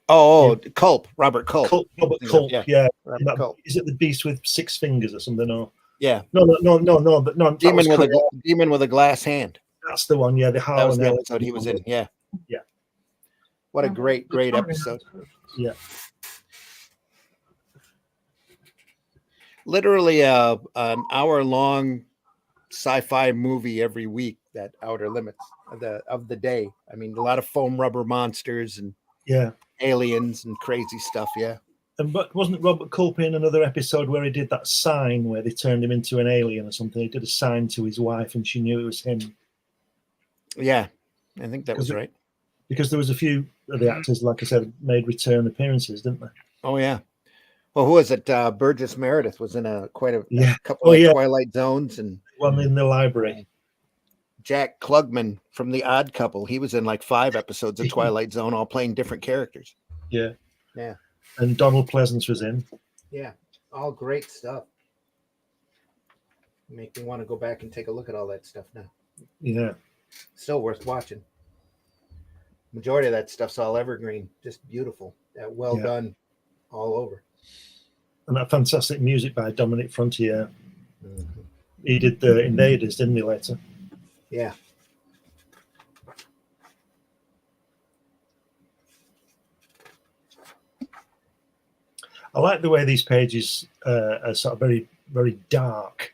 Culp. Robert Culp. Robert Culp. Yeah. Robert Culp. Is it the Beast with 6 fingers or something? Or yeah. No. But no. Demon with a glass hand. That's the one. Yeah, that was the episode he was in. Yeah. Yeah. What a great episode. Yeah. Literally an hour-long sci-fi movie every week, that Outer Limits of the day. I mean, a lot of foam rubber monsters and aliens and crazy stuff. Yeah. But wasn't Robert Culp in another episode where he did that sign where they turned him into an alien or something? He did a sign to his wife and she knew it was him. Yeah, I think that was right. Because there was a few of the actors, like I said, made return appearances, didn't they? Oh yeah. Well, who was it? Burgess Meredith was in a couple of Twilight Zones, and one in the library. Jack Klugman from The Odd Couple. He was in like 5 episodes of Twilight Zone, all playing different characters. Yeah. Yeah. And Donald Pleasance was in. Yeah. All great stuff. Make me want to go back and take a look at all that stuff now. Yeah. Still worth watching. Majority of that stuff's all evergreen, just beautiful. Well done all over. And that fantastic music by Dominic Frontier. Mm-hmm. He did the Invaders, didn't he, later? Yeah. I like the way these pages are sort of very, very dark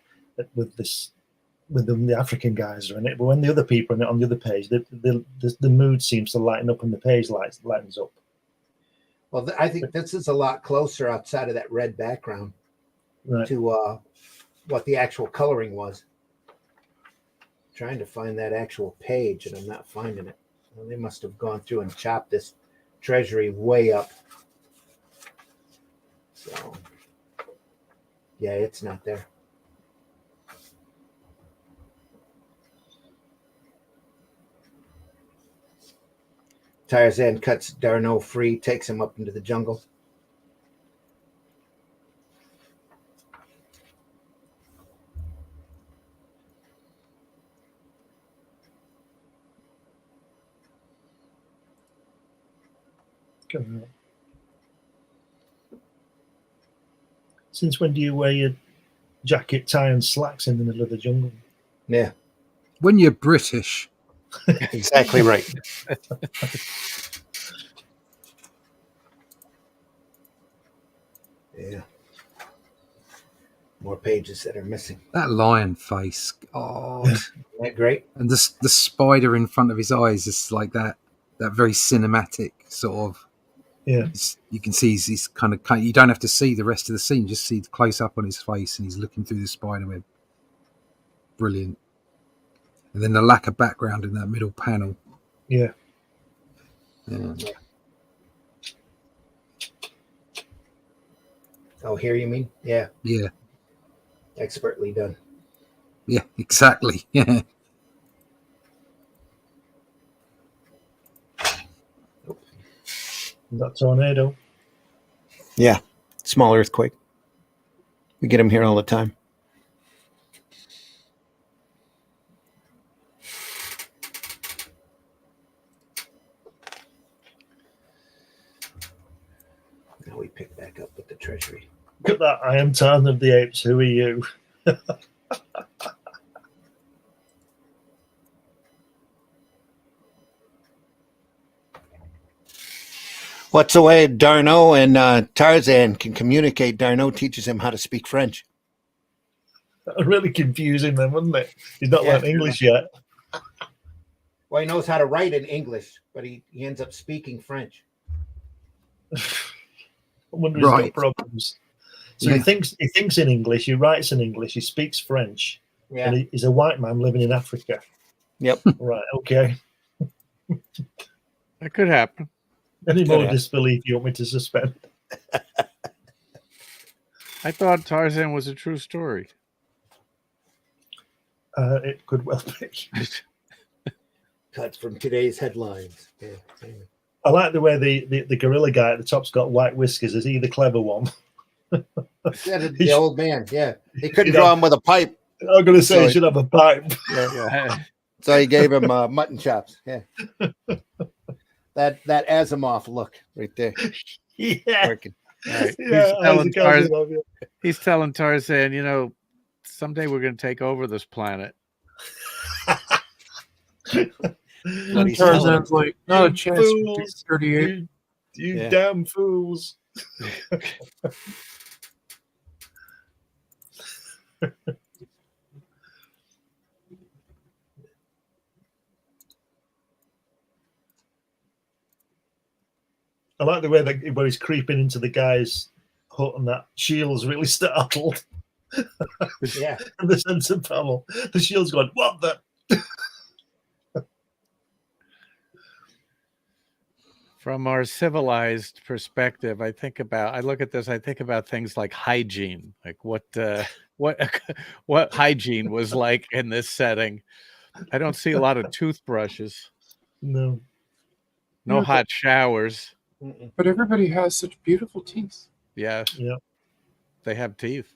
with the African guys are in it. But when the other people are in it on the other page, the mood seems to lighten up and the page lightens up. Well, I think this is a lot closer outside of that red background to what the actual coloring was. Trying to find that actual page, and I'm not finding it. Well, they must have gone through and chopped this treasury way up. So, yeah, it's not there. Tarzan cuts Darno free, takes him up into the jungle. Since when do you wear your jacket, tie, and slacks in the middle of the jungle? Yeah. When you're British. Exactly right. Yeah. More pages that are missing. That lion face. God. Isn't that great? And the spider in front of his eyes is like that very cinematic sort of. Yeah. You can see he's kind of, you don't have to see the rest of the scene, just see the close up on his face and he's looking through the spider web. Brilliant. And then the lack of background in that middle panel. Yeah. Yeah. Oh, here you mean? Yeah. Yeah. Expertly done. Yeah, exactly. Yeah. That tornado. Yeah. Small earthquake. We get them here all the time. Now we pick back up with the treasury. Look at that. I am Tarzan of the Apes. Who are you? What's the way Darno and Tarzan can communicate? Darno teaches him how to speak French. Really confusing them, wouldn't it? He's not learned English yet. Well, he knows how to write in English, but he ends up speaking French. I wonder if he's Right. got problems. So Yeah. he thinks in English, he writes in English, he speaks French, Yeah. and he's a white man living in Africa. Yep. Right, okay. That could happen. Any more Yeah. disbelief you want me to suspend? I thought Tarzan was a true story. It could well be. Cut from today's headlines. Yeah. I like the way the gorilla guy at the top's got white whiskers. Is he the clever one? The old man. Yeah. He couldn't draw him with a pipe. I'm going to say So he should have a pipe. Yeah. So he gave him mutton chops. Yeah. That Asimov look right there. Yeah. Working. Right. Yeah, He's telling Tarzan, you know, someday we're going to take over this planet. But he's Tarzan's like, not a chance. Fools. 38. You Yeah. damn fools. I like the way that where he's creeping into the guy's hut and that Shield's really startled. Yeah. And the sense of panel. The Shield's going, what the? From our civilized perspective, I look at this, I think about things like hygiene, like what hygiene was like in this setting. I don't see a lot of toothbrushes, No. no Yeah, hot showers. But everybody has such beautiful teeth. Yeah, Yeah. they have teeth.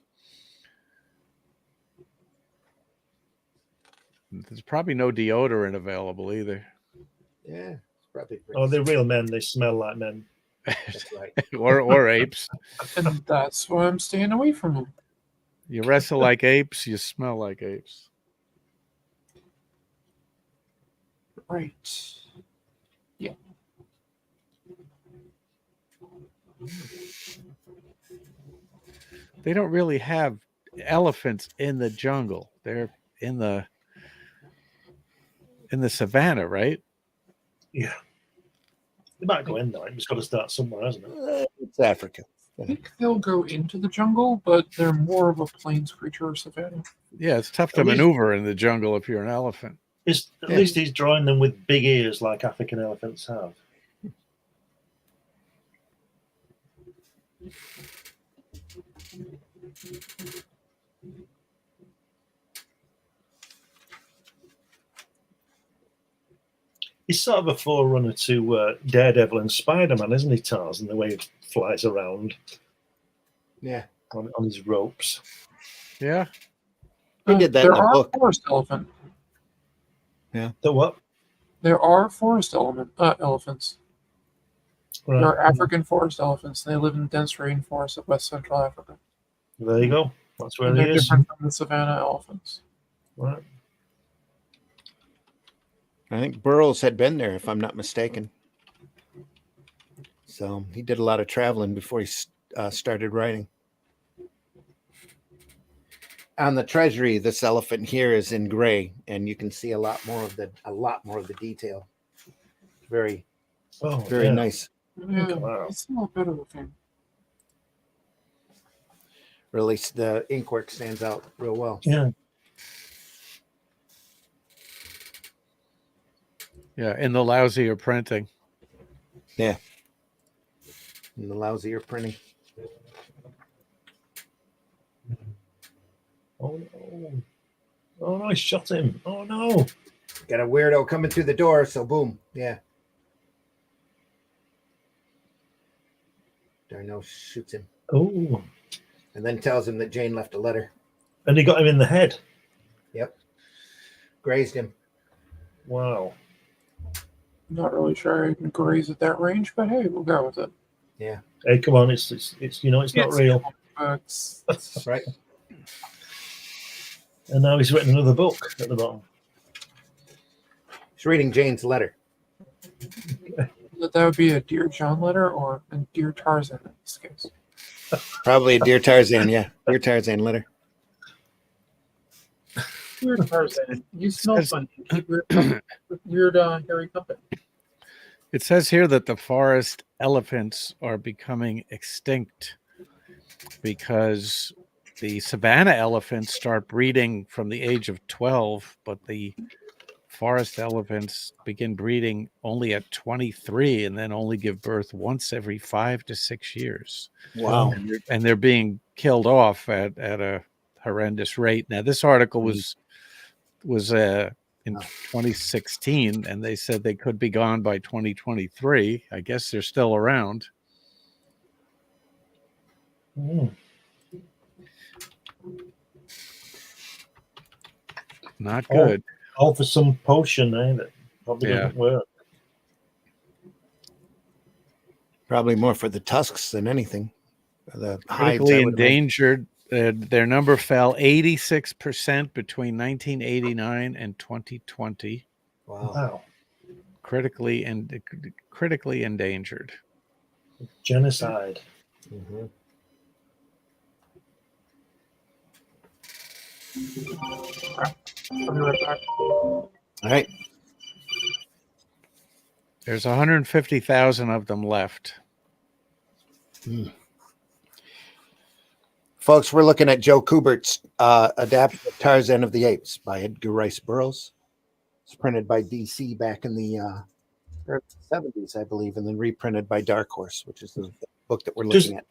There's probably no deodorant available either. Yeah. It's probably pretty Oh, they're real men. They smell like men. That's right. or apes. And that's why I'm staying away from them. You wrestle like apes, you smell like apes. Right. Yeah. They don't really have elephants in the jungle. They're in the savannah, right? Yeah. They might go in though. It's got to start somewhere, hasn't it? It's Africa. I think they'll go into the jungle, but they're more of a plains creature or savannah. Yeah, it's tough to At least- maneuver in the jungle if you're an elephant. At least he's drawing them with big ears like African elephants have. He's sort of a forerunner to Daredevil and Spider-Man, isn't he, Tarzan? The way he flies around Yeah. on his ropes. Yeah. He did that There in the are book. forest elephant. The what? There are forest elephants. Right. There are African forest elephants. They live in dense rainforests of West Central Africa. There you go. That's where And he they're is. different from the savanna elephants. Right. I think Burroughs had been there, if I'm not mistaken. So he did a lot of traveling before he started writing. On the Treasury, this elephant here is in gray, and you can see a lot more of the detail. Very, Oh, very yeah. nice. Yeah, Wow. it's a little better looking. Really, the ink work stands out real well. Yeah. Yeah. In the lousier printing. And the lousier printing. Oh no. Oh no, he shot him. Oh no. Got a weirdo coming through the door, so boom. Yeah. Darno shoots him Oh. and then tells him that Jane left a letter. And he got him in the head. Yep. Grazed him. Wow. Not really sure I can graze at that range, but hey, we'll go with it. Yeah. Hey, come on, it's not real. It's Right. And now he's written another book at the bottom. He's reading Jane's letter. that would be a Dear John letter or a Dear Tarzan in this case. Probably a Dear Tarzan, yeah. Dear Tarzan letter. Weird Tarzan. You smell says- funny. You keep weird hairy company. It says here that the forest elephants are becoming extinct because the savanna elephants start breeding from the age of 12, but the forest elephants begin breeding only at 23 and then only give birth once every 5 to 6 years. Wow. And they're being killed off at a horrendous rate. Now, this article was in 2016, and they said they could be gone by 2023. I guess they're still around. Mm. Not Oh. good. All for some potion, that probably Yeah. doesn't work. Probably more for the tusks than anything. The hides, Critically I would imagine. endangered. Their number fell 86% between 1989 and 2020. Wow. Wow. Critically endangered. Genocide. Mhm. I'll be right back. All right. There's 150,000 of them left. Folks, we're looking at Joe Kubert's adaptation of Tarzan of the Apes by Edgar Rice Burroughs. It's printed by DC back in the early 70s, I believe, and then reprinted by Dark Horse, which is the book that we're looking at.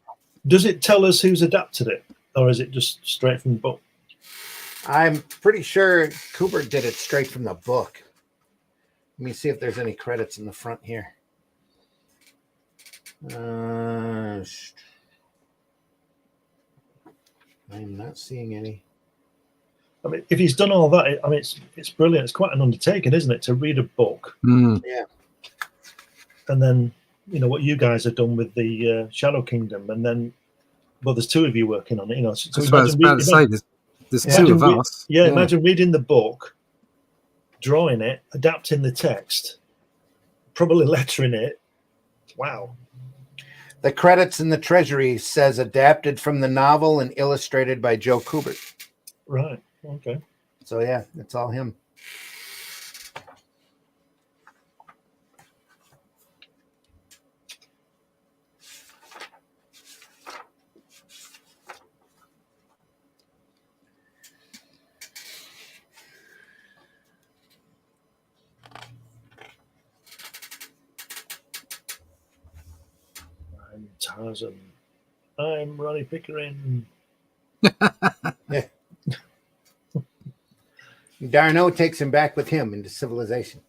Does it tell us who's adapted it, or is it just straight from the book? I'm pretty sure Kubert did it straight from the book. Let me see if there's any credits in the front here. I'm not seeing any. I mean, if he's done all that, I mean, it's brilliant. It's quite an undertaking, isn't it, to read a book Mm. and then what you guys have done with the Shadow Kingdom, and then there's two of you working on it. So That's what I was about to say. There's two of us. Yeah, imagine reading the book, drawing it, adapting the text, probably lettering it. Wow. The credits in the Treasury says adapted from the novel and illustrated by Joe Kubert. Right. Okay. So yeah, it's all him. I'm Tarzan. I'm Ronnie Pickering. Darno takes him back with him into civilization.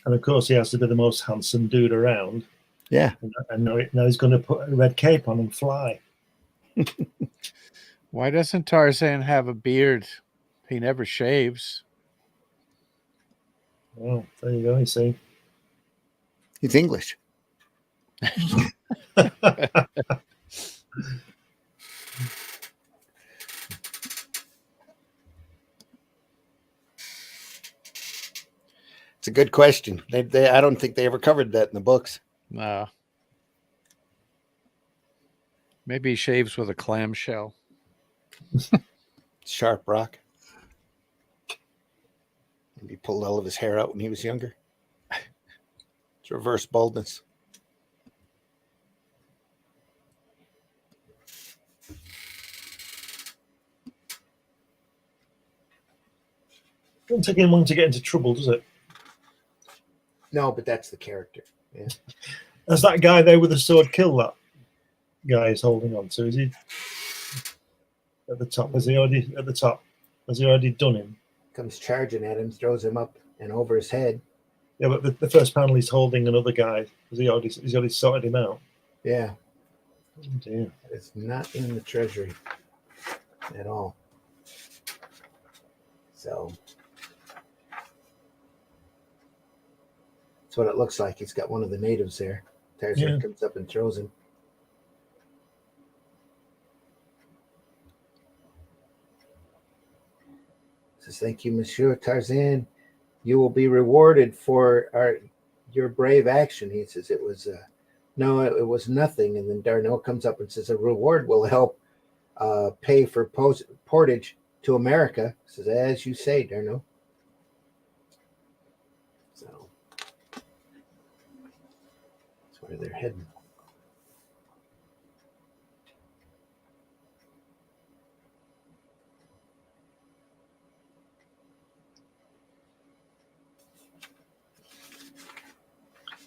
And of course, he has to be the most handsome dude around. Yeah. And now he's going to put a red cape on and fly. Why doesn't Tarzan have a beard? He never shaves. Well, there you go. You see. He's English. It's a good question. I don't think they ever covered that in the books. No. Maybe he shaves with a clamshell. Sharp rock. Maybe he pulled all of his hair out when he was younger. It's reverse baldness. Doesn't take him long to get into trouble, does it? No, but that's the character. Yeah. Has that guy there with the sword killed that guy he's holding on to? Is he at the top? Is he already at the top? Has he already done him? Comes charging at him, throws him up and over his head. Yeah, but the first panel he's holding another guy. He's already sorted him out. Yeah. Oh, dear. It's not in the Treasury at all. So that's what it looks like. He's got one of the natives there. Tarzan comes up and throws him. Says, "Thank you, Monsieur Tarzan. You will be rewarded for your brave action." He says, "It was no, it was nothing." And then Darnell comes up and says, "A reward will help pay for portage to America. Says, as you say, Darno. So that's where they're heading.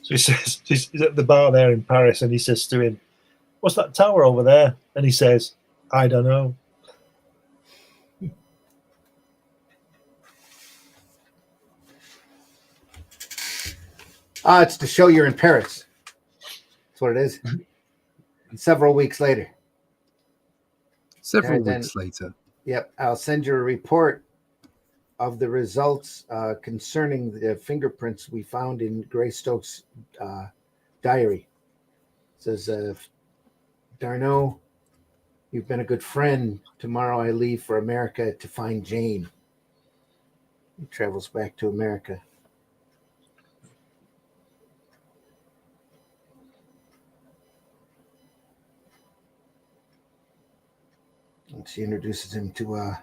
So he says, he's at the bar there in Paris, and he says to him, "What's that tower over there?" And he says, "I don't know." It's to show you're in Paris. That's what it is. Several weeks later. Several Tarzan. weeks later. Yep, I'll send you a report of the results concerning the fingerprints we found in Greystoke's diary. It says, Darno, you've been a good friend. Tomorrow I leave for America to find Jane. He travels back to America. And she introduces him to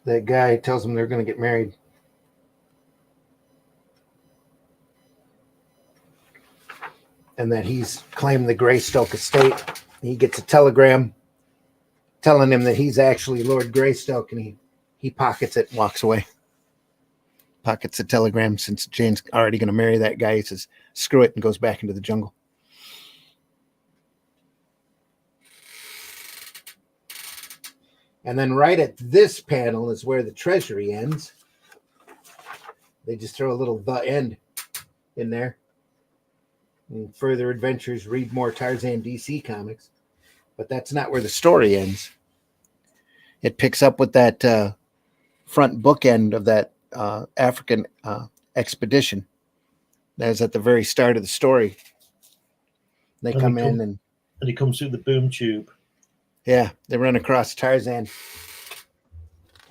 that guy, tells him they're going to get married. And that he's claimed the Greystoke estate. He gets a telegram telling him that he's actually Lord Greystoke, and he pockets it and walks away. Pockets the telegram since Jane's already going to marry that guy. He says, screw it, and goes back into the jungle. And then right at this panel is where the treasury ends. They just throw a little "the end" in there. And further adventures, read more Tarzan DC comics. But that's not where the story ends. It picks up with that front bookend of that African expedition. That is at the very start of the story. They come in and he comes through the boom tube. Yeah, they run across Tarzan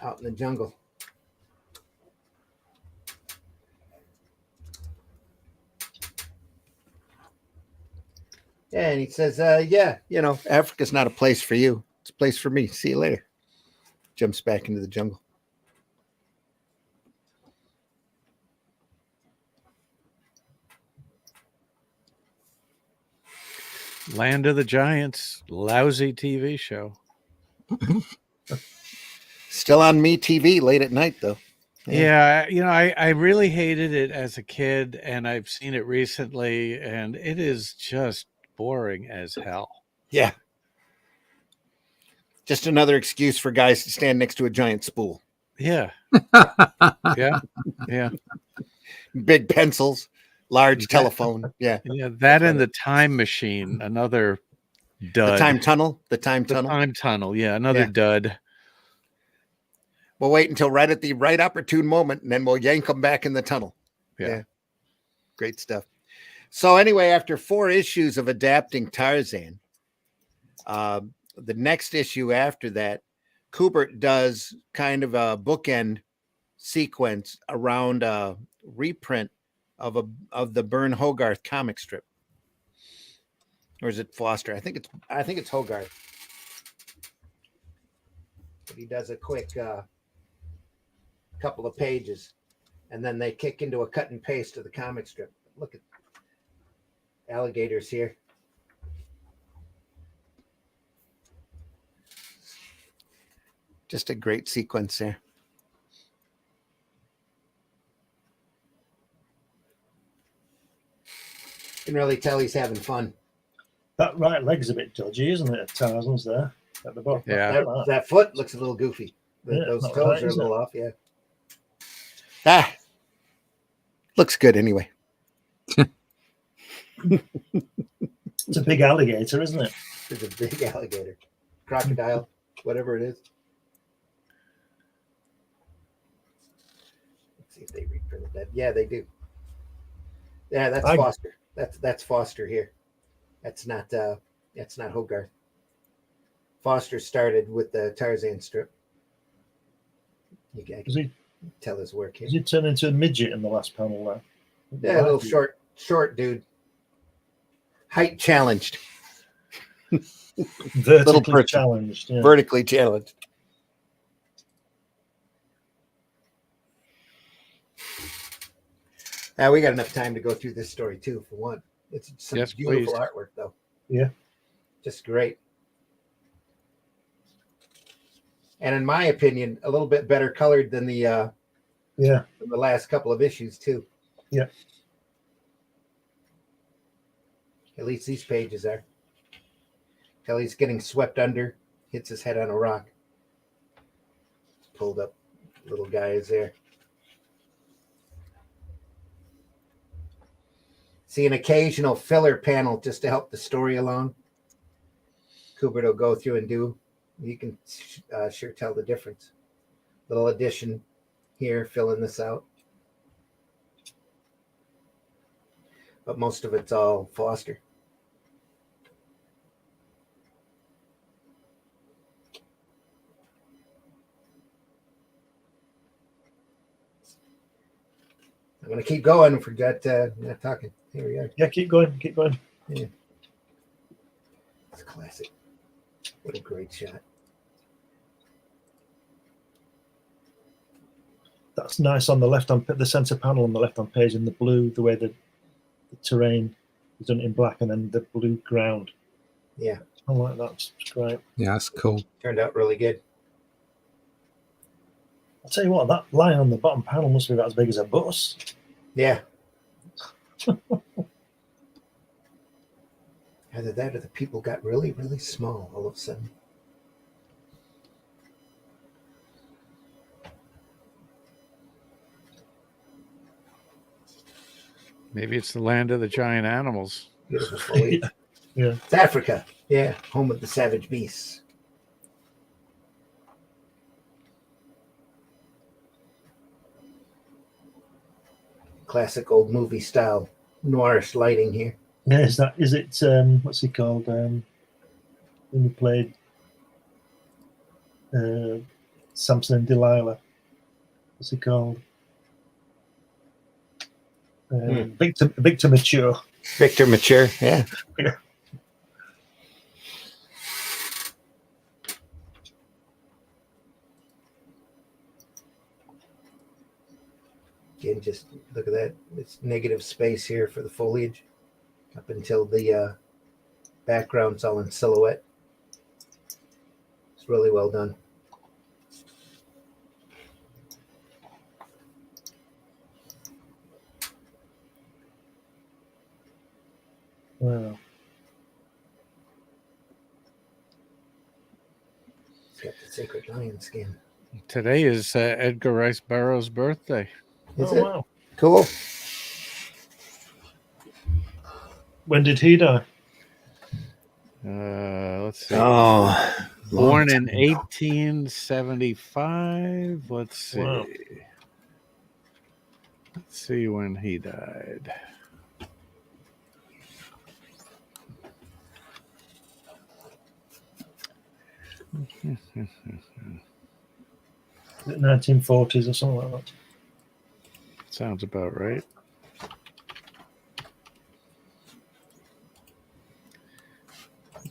out in the jungle. Yeah, and he says, Africa's not a place for you. It's a place for me. See you later. Jumps back into the jungle. Land of the Giants, lousy TV show. Still on Me TV late at night, though. Yeah, I really hated it as a kid, and I've seen it recently, and it is just boring as hell. Yeah. Just another excuse for guys to stand next to a giant spool. Yeah. Yeah. Big pencils, large telephone. Yeah. Yeah, that and the Time Machine, another dud. The Time Tunnel. Time Tunnel, yeah, another dud. We'll wait until right at the right opportune moment, and then we'll yank them back in the tunnel. Yeah. Great stuff. So anyway, after 4 issues of adapting Tarzan, the next issue after that, Kubert does kind of a bookend sequence around a reprint of the Byrne Hogarth comic strip. Or is it Foster? I think it's Hogarth. But he does a quick couple of pages, and then they kick into a cut and paste of the comic strip. Look at alligators here. Just a great sequence there. You can really tell he's having fun. That right leg's a bit dodgy, isn't it? Tarzan's there at the bottom. Yeah. That foot looks a little goofy. Those toes right, are a little off, yeah. Looks good anyway. It's a big alligator, isn't it? It's a big alligator. Crocodile, whatever it is. Let's see if they reprinted that. Yeah, they do. Yeah, that's Foster. That's Foster here. That's not Hogarth. Foster started with the Tarzan strip. You can tell his work here. Does he turn into a midget in the last panel there? Yeah, a little short dude. Height challenged. Vertically challenged. Yeah. Vertically challenged. We got enough time to go through this story too. For one, it's some Yes, beautiful please. artwork, though. Yeah. Just great. And in my opinion, a little bit better colored than the last couple of issues too. Yeah. At least these pages are. Kelly's getting swept under, hits his head on a rock. Pulled up, little guy is there. See an occasional filler panel just to help the story along. Kubert will go through and do. You can sure tell the difference. Little addition here, filling this out. But most of it's all Foster. I'm going to keep going if we're not talking. Here we are. Yeah, keep going. Keep going. Yeah. It's classic. What a great shot. That's nice on the left-hand, the center panel on the left-hand page in the blue, the way the terrain is done in black and then the blue ground. Yeah. I like that. It's great. Yeah, that's cool. Turned out really good. I'll tell you what, that line on the bottom panel must be about as big as a bus. Yeah. Either that or the people got really, really small all of a sudden. Maybe it's the land of the giant animals. Beautiful foliage. Yeah. It's Africa. Yeah. Home of the savage beasts. Classic old movie style noirish lighting here. Yeah, is it what's he called? When he played Samson and Delilah. What's he called? Victor Mature. Victor Mature, yeah. Yeah. Again, just look at that. It's negative space here for the foliage up until the background's all in silhouette. It's really well done. Wow. It's got the sacred lion skin. Today is Edgar Rice Burroughs' birthday. Is Oh, it? wow. Cool. When did he die? Let's see. Oh, Born in 1875. Let's see. Wow. Let's see when he died. Is it 1940s or something like that? Sounds about right.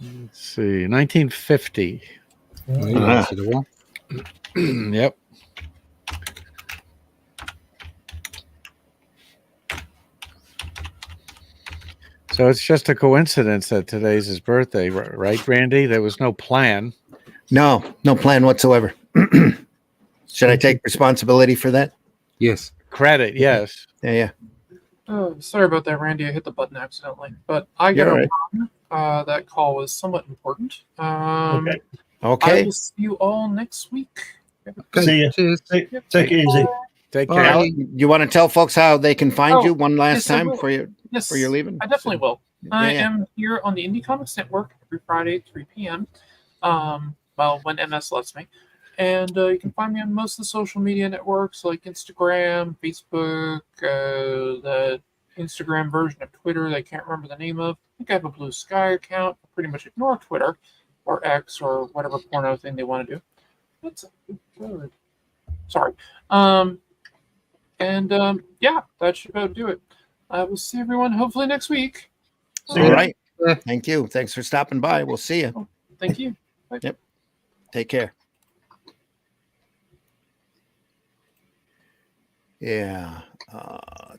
Let's see. 1950. Well, you lasted a while. Yep. So it's just a coincidence that today's his birthday, right, Randy? There was no plan. no plan whatsoever. Should I take responsibility for that? Yes. Credit, yes. Yeah. Oh, sorry about that, Randy. I hit the button accidentally, but I got You're to run. That call was somewhat important. Okay. I Okay. will see you all next week. Okay. See ya. Cheers. Take it easy. Take Bye. care. Al, you want to tell folks how they can find Oh, you one last yes, I time will. before you're Yes, leaving? I definitely will. I Yeah. am here on the Indie Comics Network every Friday at 3 p.m. Well, when MS lets me. And you can find me on most of the social media networks like Instagram, Facebook, the Instagram version of Twitter that I can't remember the name of. I think I have a Blue Sky account. I pretty much ignore Twitter or X or whatever porno thing they want to do. That's good. Sorry. Yeah, that should about do it. I will see everyone hopefully next week. See All ya. right. Thank you. Thanks for stopping by. We'll see you. Thank you. Take care. Yeah.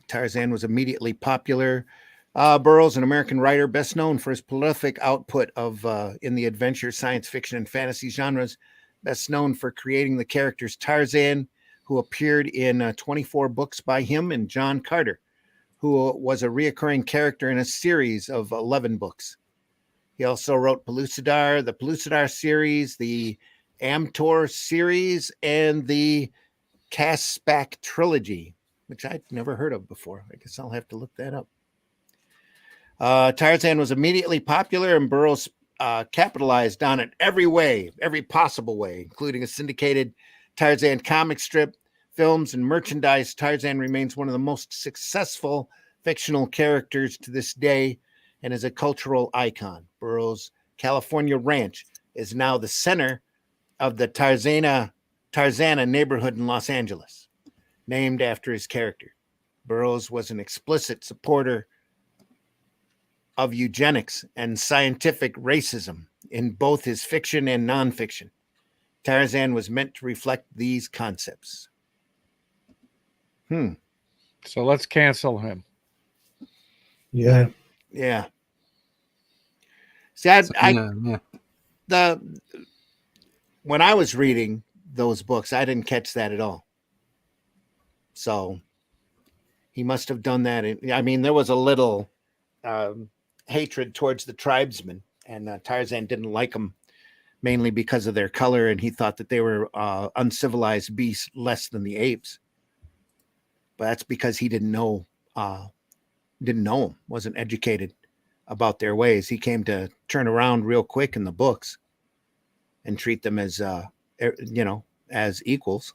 Tarzan was immediately popular. Burroughs, an American writer, best known for his prolific output of in the adventure, science fiction, and fantasy genres. Best known for creating the characters Tarzan, who appeared in 24 books by him, and John Carter, who was a reoccurring character in a series of 11 books. He also wrote Pellucidar, the Pellucidar series, the Amtor series, and the Caspak trilogy, which I'd never heard of before. I guess I'll have to look that up. Tarzan was immediately popular, and Burroughs capitalized on it every way, every possible way, including a syndicated Tarzan comic strip, films, and merchandise. Tarzan remains one of the most successful fictional characters to this day and is a cultural icon. Burroughs' California Ranch is now the center of the Tarzana neighborhood in Los Angeles, named after his character. Burroughs was an explicit supporter of eugenics and scientific racism in both his fiction and nonfiction. Tarzan was meant to reflect these concepts. So let's cancel him. Yeah. Yeah. See, when I was reading those books, I didn't catch that at all. So he must have done that. I mean, there was a little hatred towards the tribesmen, and Tarzan didn't like them mainly because of their color, and he thought that they were uncivilized beasts less than the apes. But that's because he didn't know them, wasn't educated about their ways. He came to turn around real quick in the books and treat them as as equals.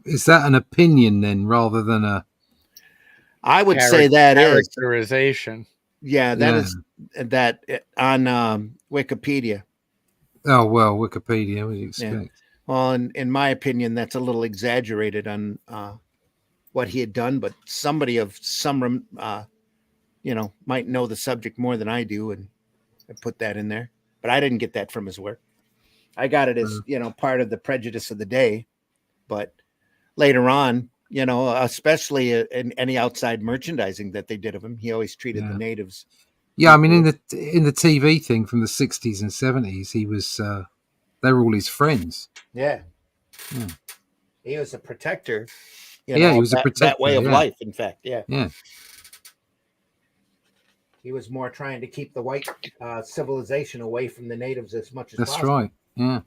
Is that an opinion then, rather than a? I would say that is characterization. Yeah, that is that on Wikipedia. Oh well, Wikipedia. What do you expect? Yeah. Well, in my opinion, that's a little exaggerated on what he had done, but somebody of some might know the subject more than I do, and I put that in there. But I didn't get that from his work. I got it as part of the prejudice of the day. But later on, especially in any outside merchandising that they did of him, he always treated the natives. Yeah, I mean, in the TV thing from the 60s and 70s, he was they were all his friends. Yeah. He was a protector. He was a protector. That way of life, in fact. Yeah. Yeah. He was more trying to keep the white civilization away from the natives as much as possible. That's right. Yeah.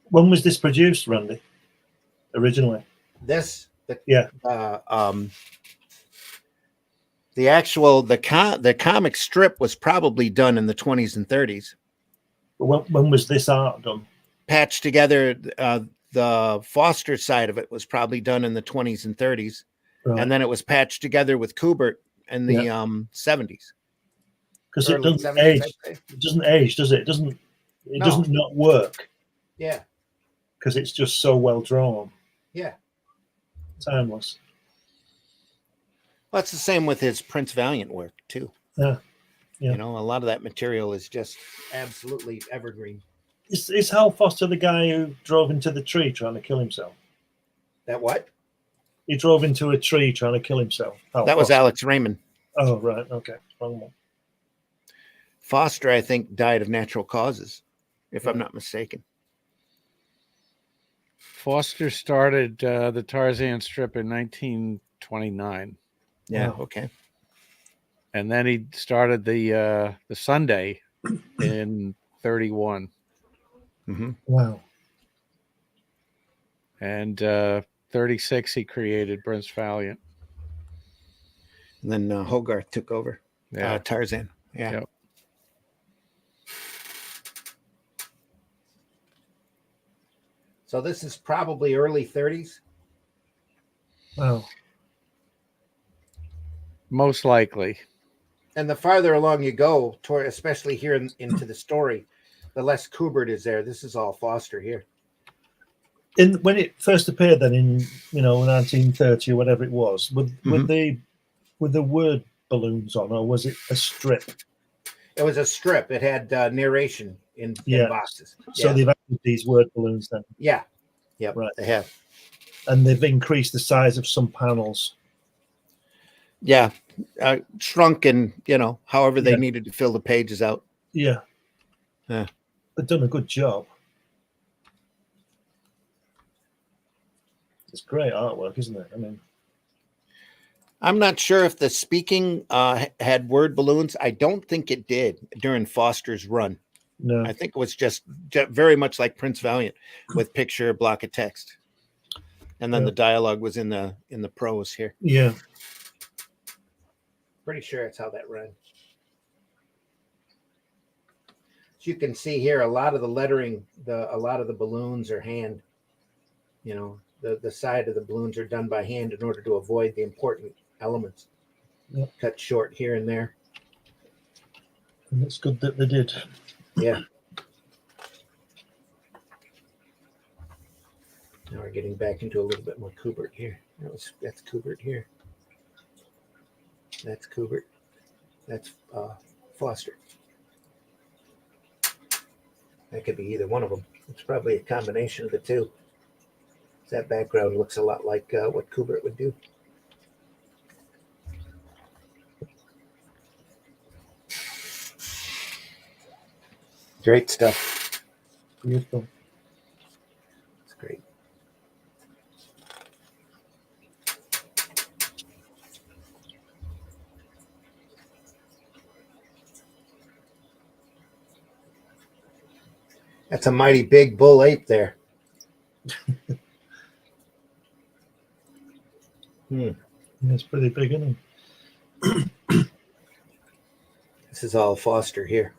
When was this produced, Randy? Originally? The comic strip was probably done in the 20s and 30s. When was this art done? Patched together, the Foster side of it was probably done in the 20s and 30s. Right. And then it was patched together with Kubert in the 70s. Because it doesn't age. It doesn't age, does it? It doesn't not work. Yeah. Because it's just so well drawn. Yeah. Timeless. Well, it's the same with his Prince Valiant work too. Yeah. A lot of that material is just absolutely evergreen. Is Hal Foster the guy who drove into the tree trying to kill himself? That what? He drove into a tree trying to kill himself. That was Alex Raymond. Oh, right. Okay. Wrong one. Foster, I think, died of natural causes, if I'm not mistaken. Foster started the Tarzan strip in 1929. Yeah. Wow. Okay. And then he started the Sunday in 31. Mm-hmm. Wow. And 36, he created Prince Valiant. And then Hogarth took over. Yeah. Tarzan. Yeah. Yep. So this is probably early 30s. Wow. Most likely. And the farther along you go, toward, especially here into the story, the less Kubert is there. This is all Foster here. When it first appeared, then in 1930 or whatever it was, with the word balloons on, or was it a strip? It was a strip. It had narration in Yeah. boxes. So Yeah. they've added these word balloons then, Yeah. Yep. Right. They have. and they've increased the size of some panels. Yeah. Shrunk and, however they Yeah. needed to fill the pages out. Yeah. Yeah. They've done a good job. It's great artwork, isn't it? I mean, I'm not sure if the speaking had word balloons. I don't think it did during Foster's run. no. I think it was just very much like Prince Valiant with picture, block of text. And then Yeah. the dialogue was in the prose here. Yeah. Pretty sure it's how that ran. So you can see here a lot of the lettering, a lot of the balloons are hand. The side of the balloons are done by hand in order to avoid the important elements. Yep. Cut short here and there. And it's good that they did. Yeah. Now we're getting back into a little bit more Kubert here. That's Kubert here. That's Kubert. That's Foster. That could be either one of them. It's probably a combination of the two. That background looks a lot like what Kubert would do. Great stuff. Beautiful. It's great. That's a mighty big bull ape there. It's pretty big, isn't it? This is all Foster here.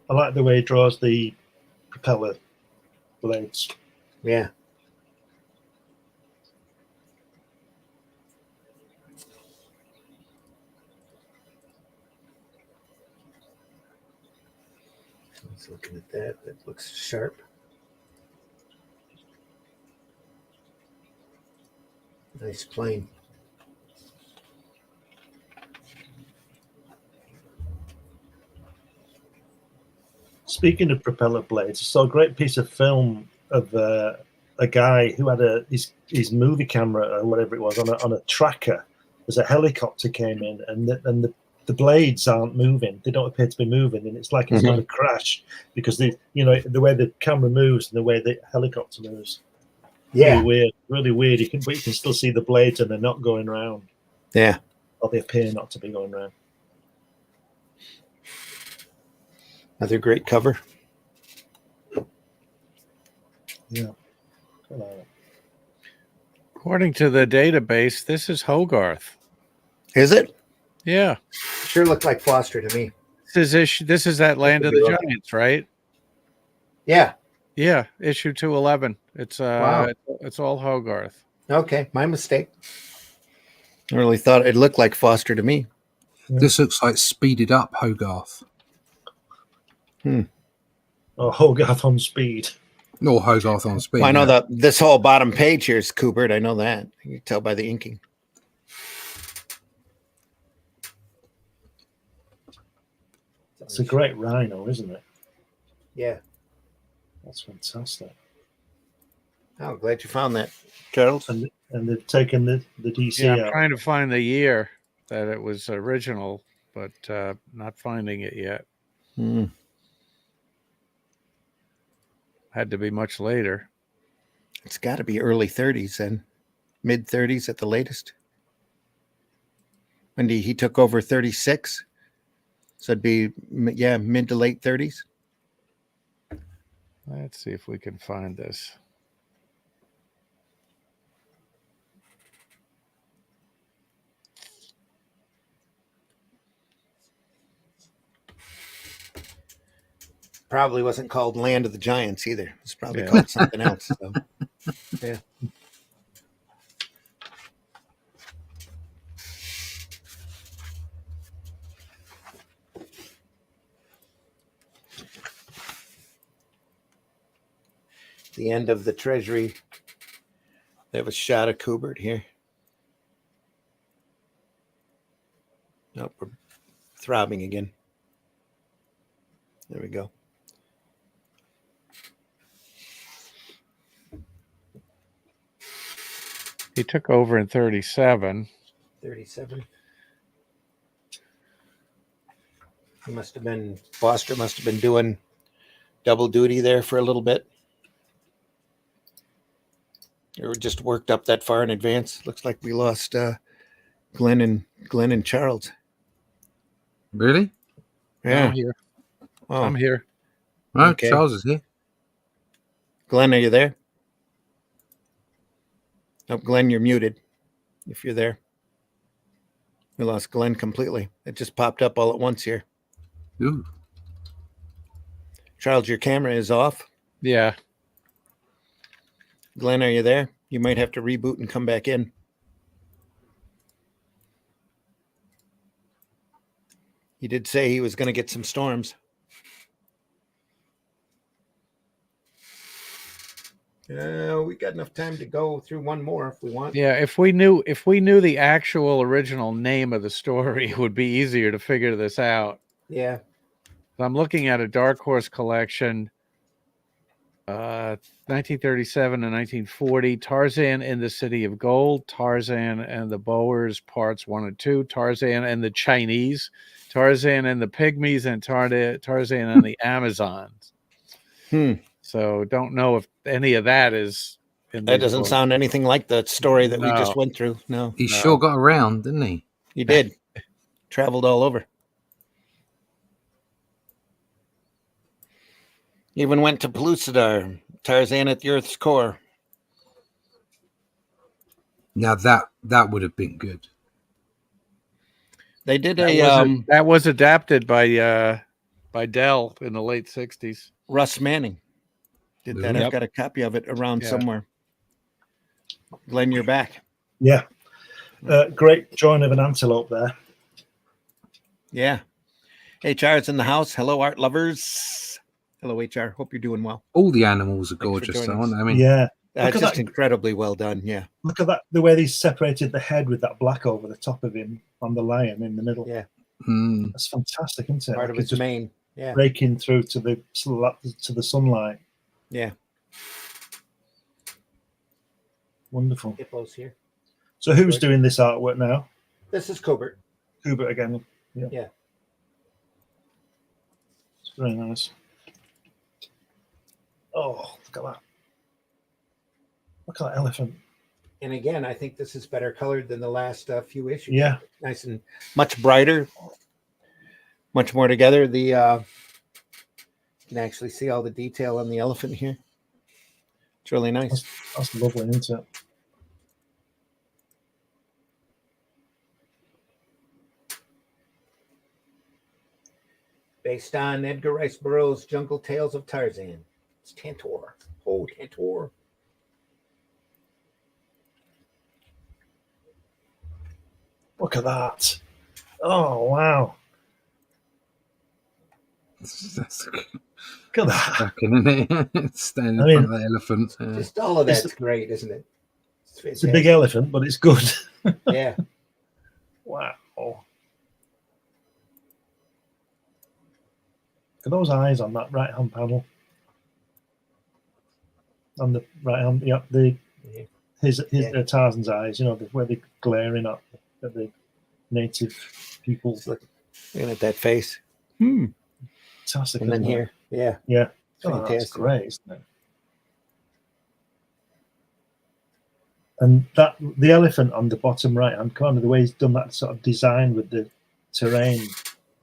I like the way he draws the propeller blades. Yeah. I was looking at that. That looks sharp. Nice plane. Speaking of propeller blades, I saw a great piece of film of a guy who had his movie camera or whatever it was on a tracker as a helicopter came in, and the blades aren't moving. They don't appear to be moving, and it's like it's going to crash because the way the camera moves and the way the helicopter moves. Yeah. Really weird. But you can still see the blades, and they're not going round. Yeah. Or they appear not to be going round. Another great cover. Yeah. According to the database, this is Hogarth. Is it? Yeah. Sure looked like Foster to me. This is that Land of the Giants, right? Yeah. Yeah, issue 211. It's Wow. it's all Hogarth. Okay, my mistake. I really thought it looked like Foster to me. This looks like speeded up Hogarth. Or Hogarth on speed. Or Hogarth on speed. Well, I know that this whole bottom page here is Kubert. I know that. You can tell by the inking. It's a great rhino, isn't it? Yeah. That's fantastic. Oh, glad you found that, Charles. And they've taken the DC Yeah, I'm out. trying to find the year that it was original, but not finding it yet. Had to be much later. It's got to be early 30s and mid 30s at the latest. When he took over 36, so it'd be mid to late 30s. Let's see if we can find this. Probably wasn't called Land of the Giants either. It's probably called something else. So. Yeah. The end of the Treasury. They have a shot of Kubert here. Nope, we're throbbing again. There we go. He took over in 37. 37. He must have been, Foster must have been doing double duty there for a little bit. Or just worked up that far in advance. Looks like we lost Glenn and Charles. Really? Yeah. I'm here. Oh, I'm here. No, Okay. Charles is here. Glenn, are you there? Oh, Glenn, you're muted. If you're there. We lost Glenn completely. It just popped up all at once here. Ooh. Charles, your camera is off. Yeah. Glenn, are you there? You might have to reboot and come back in. He did say he was going to get some storms. We got enough time to go through one more if we want. Yeah. If we knew the actual original name of the story, it would be easier to figure this out. Yeah. I'm looking at a Dark Horse collection, 1937 and 1940, Tarzan in the City of Gold, Tarzan and the Boers, parts 1 and 2, Tarzan and the Chinese, Tarzan and the Pygmies, and Tarzan and the Amazons. So don't know if any of that is in That doesn't books. sound anything like the story that we No. just went through. No. He sure got around, didn't he? He did. Traveled all over. Even went to Pellucidar, Tarzan at the Earth's core. Now that would have been good. They did That was adapted by Dell in the late 60s. Russ Manning did that. Yep. I've got a copy of it around Yeah. somewhere. Glenn, you're back. Yeah. Great drawing of an antelope there. Yeah. HR's in the house. Hello, art lovers. Hello, HR. Hope you're doing well. All the animals are Thanks for gorgeous, joining though, us. aren't they? I mean, Yeah. Look at Just that. incredibly well done. Yeah. Look at that, the way they separated the head with that black over the top of him on the lion in the middle. Yeah. That's fantastic, isn't it? Part of Like it's its just mane. Yeah. breaking through to the sunlight. Yeah. Wonderful. Hippos here. So who's doing this artwork now? This is Kubert. Kubert again. Yeah. Yeah. It's very nice. Oh, look at that. Look at that elephant. And again, I think this is better colored than the last few issues. Yeah. Nice and much brighter, much more together. The you can actually see all the detail on the elephant here. It's really nice. That's lovely, isn't it? Based on Edgar Rice Burroughs' Jungle Tales of Tarzan. It's Tantor. Oh, Tantor. Look at that. Oh, wow. that's Look at that. cracking, isn't it? Standing I in front mean- of the elephant. Just all of It's- that's great, isn't it? It's a big elephant, but it's good. Yeah. Wow. Look at those eyes on that right-hand panel. On the right-hand, yeah, his Tarzan's eyes, you know, where they're glaring at the native people. Looking at that face. Fantastic. And then isn't it? here. Yeah. Yeah. Oh, that's Fantastic. great, isn't it? And the elephant on the bottom right-hand corner, the way he's done that sort of design with the terrain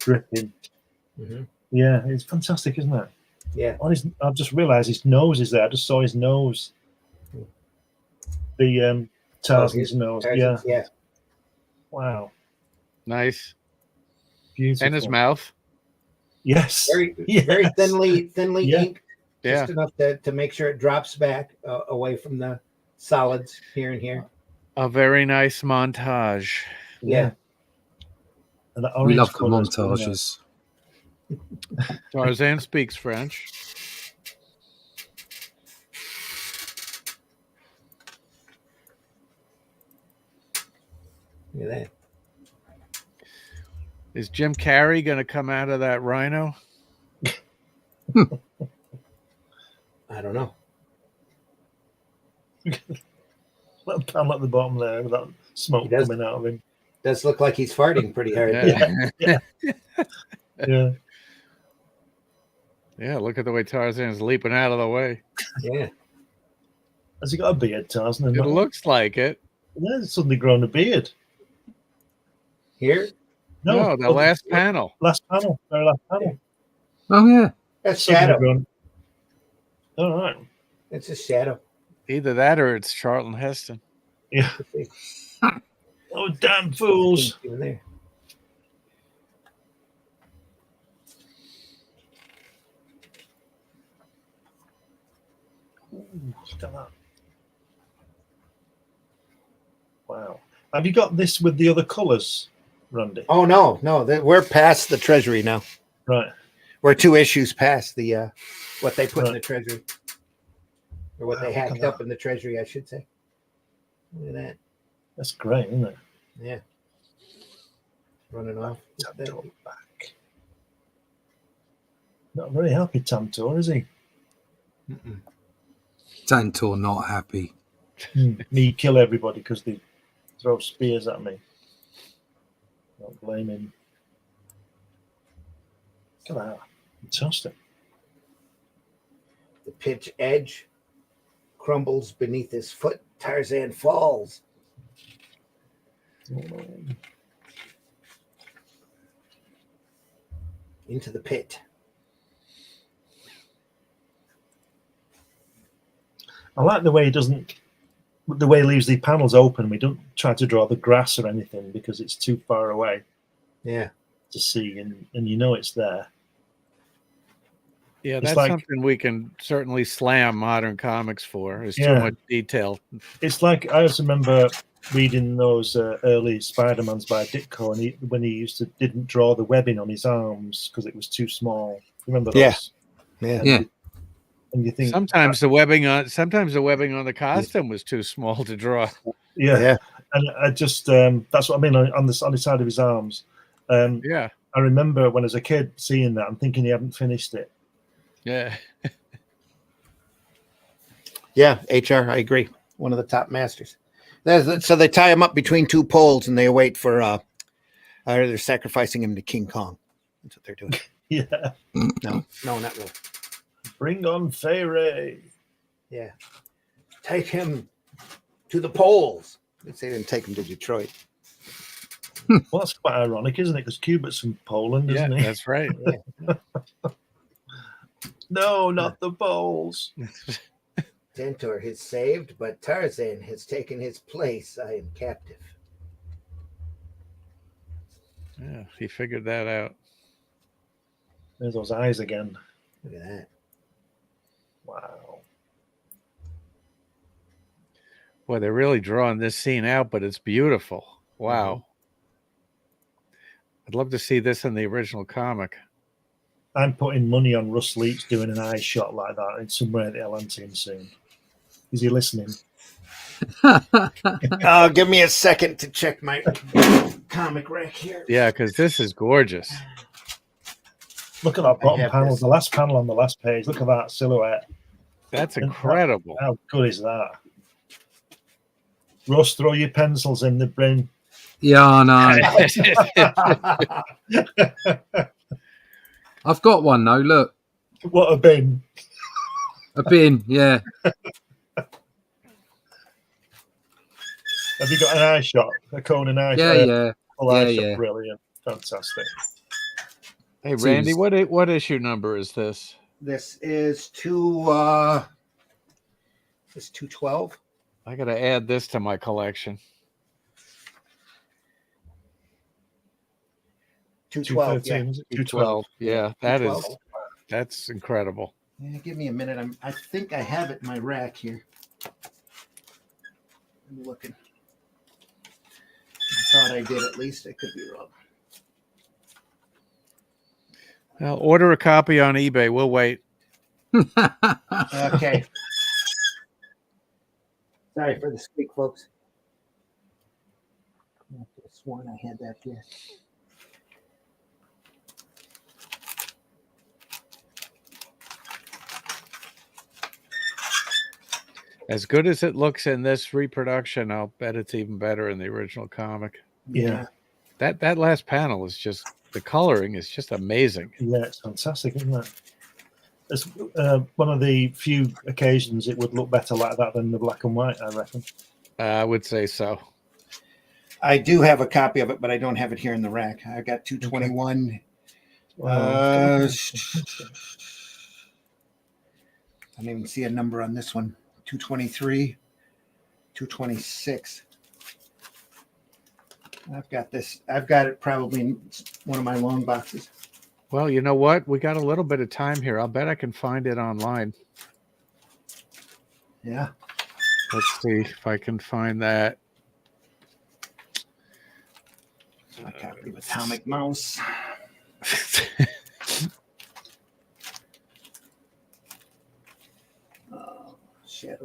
dripping. Mm-hmm. Yeah, it's fantastic, isn't it? Yeah. I've just realised his nose is there. I just saw his nose. The Tarzan's nose. Yeah. Yeah. Wow. Nice. Beautiful. And his mouth. Yes. Very, Yes. very thinly Yeah. inked. Yeah. Just enough to make sure it drops back away from the solids here and here. A very nice montage. Yeah. And that We orange love the colour is really nice. montages. Tarzan speaks French. Look at that. Is Jim Carrey going to come out of that rhino? I don't know. Little panel at the bottom there with that smoke coming out of him. Does look like he's farting pretty hard. Yeah. Yeah. Yeah, look at the way Tarzan's leaping out of the way. Yeah. Has he got a beard, Tarzan? It looks like it. Yeah, he's suddenly grown a beard. Here? No, the last panel. Last panel. Very last panel. Oh yeah. That's Suddenly Shadow. grown. All right. It's a Shadow. Either that or it's Charlton Heston. Yeah. Oh, damn fools. Even there. Ooh, look at that. Wow. Have you got this with the other colours, Randy? Oh, no. We're past the Treasury now. Right. We're 2 issues past the what they put in Right. the Treasury. Or what Wow, they look at hacked that. up in the Treasury, I should say. Look at that. That's great, isn't it? Yeah. Running off. Tantor back. Not very happy, Tantor, is he? Mm-mm. Tantor not happy. Me kill everybody because they throw spears at me. Don't blame him. Look at that. Fantastic. The pitch edge crumbles beneath his foot. Tarzan falls. Into the pit. I like the way he doesn't, the way he leaves the panels open. We don't try to draw the grass or anything because it's too far away Yeah. to see, and you know it's there. Yeah, It's that's like- something we can certainly slam modern comics for. There's too Yeah. much detail. It's like I also remember reading those early Spider-Mans by Ditko, and when he didn't draw the webbing on his arms because it was too small. Remember those? Yeah. Yeah. And you think Sometimes the webbing on the costume was too small to draw. yeah. And I just that's what I mean on the side of his arms. Yeah. I remember when as a kid seeing that and thinking he hadn't finished it. Yeah. Yeah, HR, I agree. One of the top masters. So they tie him up between 2 poles and they wait for they're sacrificing him to King Kong. That's what they're doing. Yeah. No, not really. Bring on Fay. Yeah. Take him to the poles. They didn't take him to Detroit. Well, that's quite ironic, isn't it? Because Kubert's from Poland, Yeah, isn't he? that's right. No, not the Poles. Tantor is saved, but Tarzan has taken his place. I am captive. Yeah, he figured that out. There's those eyes again. Look at that. Wow. Boy, they're really drawing this scene out, but it's beautiful. Wow. I'd love to see this in the original comic. I'm putting money on Russ Leach doing an eye shot like that in somewhere at the Atlantean soon. Is he listening? Give me a second to check my comic rack here. Yeah, because this is gorgeous. Look at that bottom have panel, this. the last panel on the last page. Look at that silhouette. That's incredible. How good is that? Russ, throw your pencils in the bin. Yeah, I know. I've got one though. Look, What a bin. a bin. Yeah. Have you got an eye shot? A Conan eye Yeah, shot? yeah. Full eye Yeah, shot. yeah. Brilliant. Fantastic. Hey, Seems- Randy, what issue number is this? This is 212. I got to add this to my collection. 212. Yeah. 213, is it? 212. Yeah, that is 212. that's incredible. Yeah, give me a minute. I think I have it in my rack here. I'm looking. I thought I did at least. I could be wrong. Well, order a copy on eBay. We'll wait. Okay. Sorry for the squeak, folks. I could have sworn I had that here. As good as it looks in this reproduction, I'll bet it's even better in the original comic. Yeah. That last panel is just, the coloring is just amazing. Yeah, it's fantastic, isn't it? It's one of the few occasions it would look better like that than the black and white, I reckon. I would say so. I do have a copy of it, but I don't have it here in the rack. I got 221. I don't even see a number on this one. 223, 226. I've got this. I've got it probably in one of my long boxes. Well, you know what? We got a little bit of time here. I'll bet I can find it online. Yeah. Let's see if I can find that. My copy of Atomic Mouse.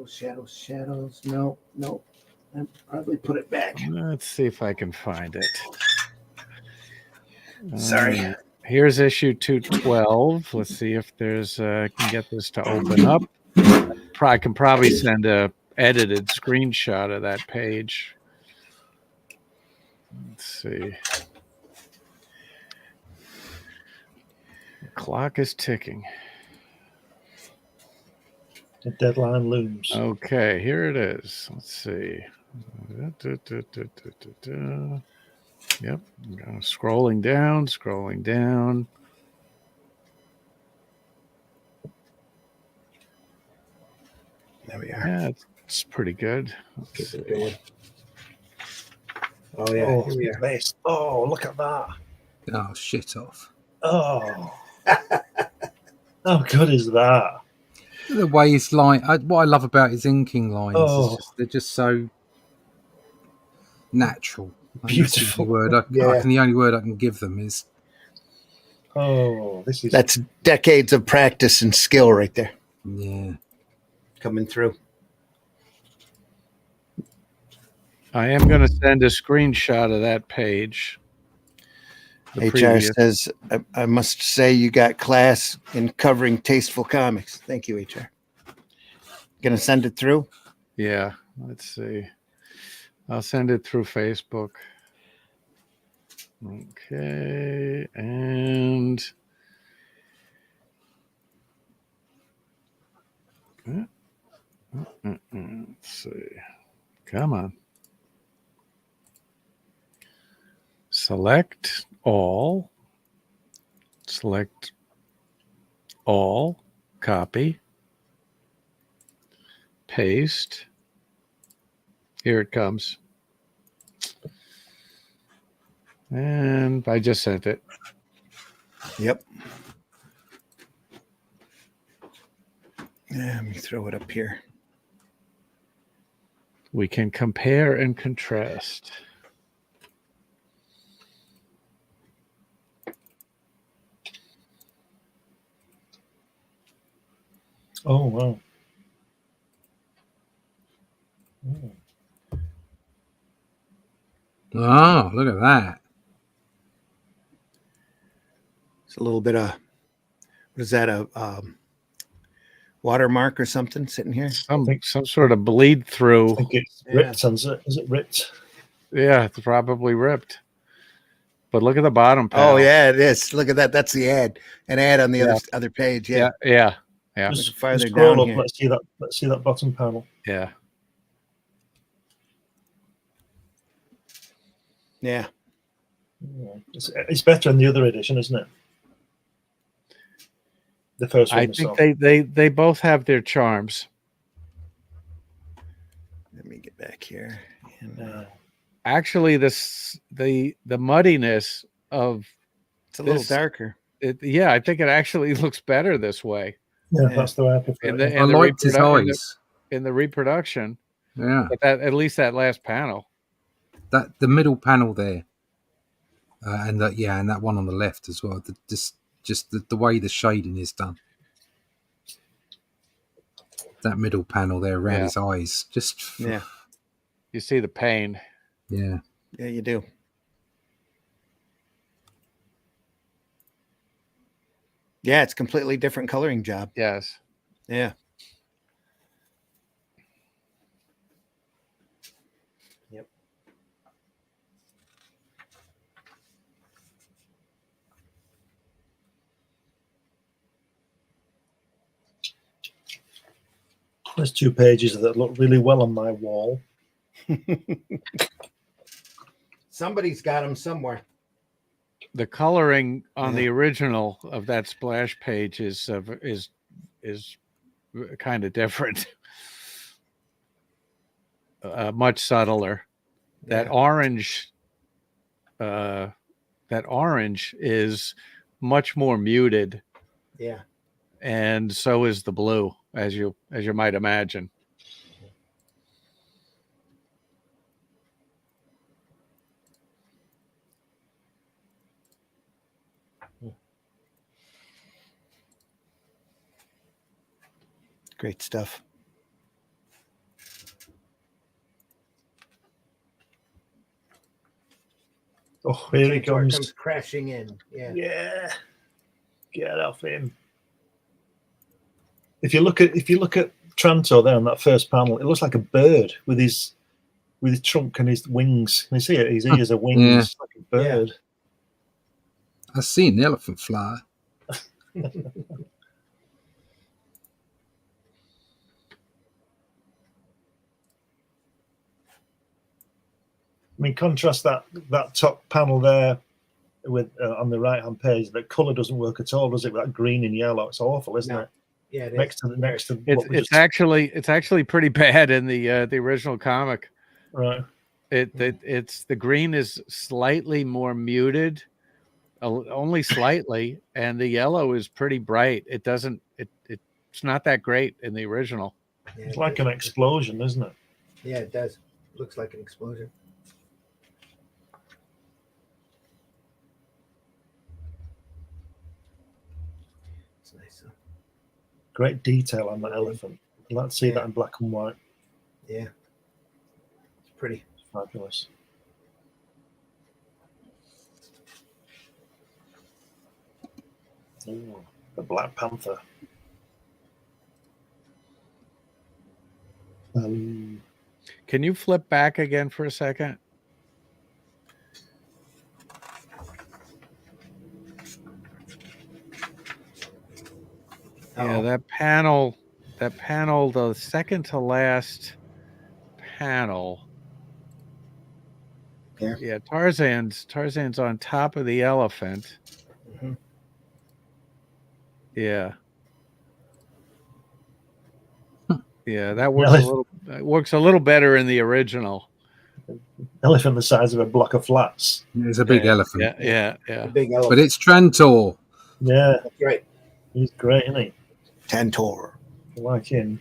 Shadows. No. I'll probably put it back. Let's see if I can find it. Sorry. Here's issue 212. Let's see if there's I can get this to open up. I can probably send a edited screenshot of that page. Let's see. The clock is ticking. The deadline looms. Okay, here it is. Let's see. Yep. Scrolling down. There we are. Yeah, it's pretty good. Let's see. Oh yeah. Oh, Here we are. nice. Oh, look at that. Oh, shit off. Oh. How good is that? The way his line, what I love about his inking lines, Oh. is they're just so natural. Beautiful. The only word I can give them is. Oh, this is. That's decades of practice and skill right there Yeah. coming through. I am going to send a screenshot of that page. The HR previous- says, I must say you got class in covering tasteful comics. Thank you, HR. Gonna send it through? Yeah, let's see. I'll send it through Facebook. Okay, and let's see. Come on. Select all, copy, paste. Here it comes. And I just sent it. Yep. Yeah, let me throw it up here. We can compare and contrast. Oh, wow. Mm. Oh, look at that. It's a little bit of, what is that, a watermark or something sitting here? Some sort of bleed through. I think it's Yeah. ripped, is it ripped? Yeah, it's probably ripped. But look at the bottom panel. Oh, yeah, it is. Look at that. That's the ad. An ad on the other page. Yeah. Yeah. Just farther scroll down up. here. Let's see that bottom panel. Yeah. Yeah. Yeah. It's better in the other edition, isn't it? The first one. I think they both have their charms. Let me get back here. And, Actually, the muddiness of it's a little This- darker. it, yeah, I think it actually looks better this way. Yeah, Yeah. that's the way I prefer In it. the, I in the liked his reprodu- eyes. in the reproduction, Yeah. but that at least that last panel. That the middle panel there, and that one on the left as well. Just the way the shading is done. That middle panel there around Yeah. his eyes, just Yeah. You see the pain. yeah. Yeah, you do. Yeah, it's completely different coloring job. Yes. Yeah. There's 2 pages that look really well on my wall. Somebody's got them somewhere. The coloring on Yeah. the original of that splash page is kind of different. Much subtler. That Yeah. orange is much more muted, Yeah. and so is the blue, as you might imagine. Great stuff. Oh, here he Centaur comes. crashing in. Yeah. Yeah. Get off him. If you look at Trantor there on that first panel, it looks like a bird with his trunk and his wings. You see it? His ears are wings. Yeah. It's like a bird. I've seen the elephant fly. I mean, contrast that top panel there with on the right hand page. The color doesn't work at all, does it? With that green and yellow, it's awful, isn't No. it? Yeah. It Next is. to It's actually pretty bad in the original comic. right. It's the green is slightly more muted, only slightly, and the yellow is pretty bright. It's not that great in the original. Yeah, It's like an explosion, isn't it? Yeah, it does. Looks like an explosion. It's nice. Huh? Great detail on that elephant. I'd like to see that in black and white. Yeah. It's pretty. It's fabulous. Ooh, the Black Panther. Can you flip back again for a second? Yeah, that panel, the second to last panel. Yeah. Yeah, Tarzan's on top of the elephant. Mhm. Yeah. Yeah, that works a little better in the original. Elephant the size of a block of flats. It's a big elephant. Yeah. The big elephant. But it's Trantor. Yeah, That's right. he's great, isn't he? Tantor. I like him.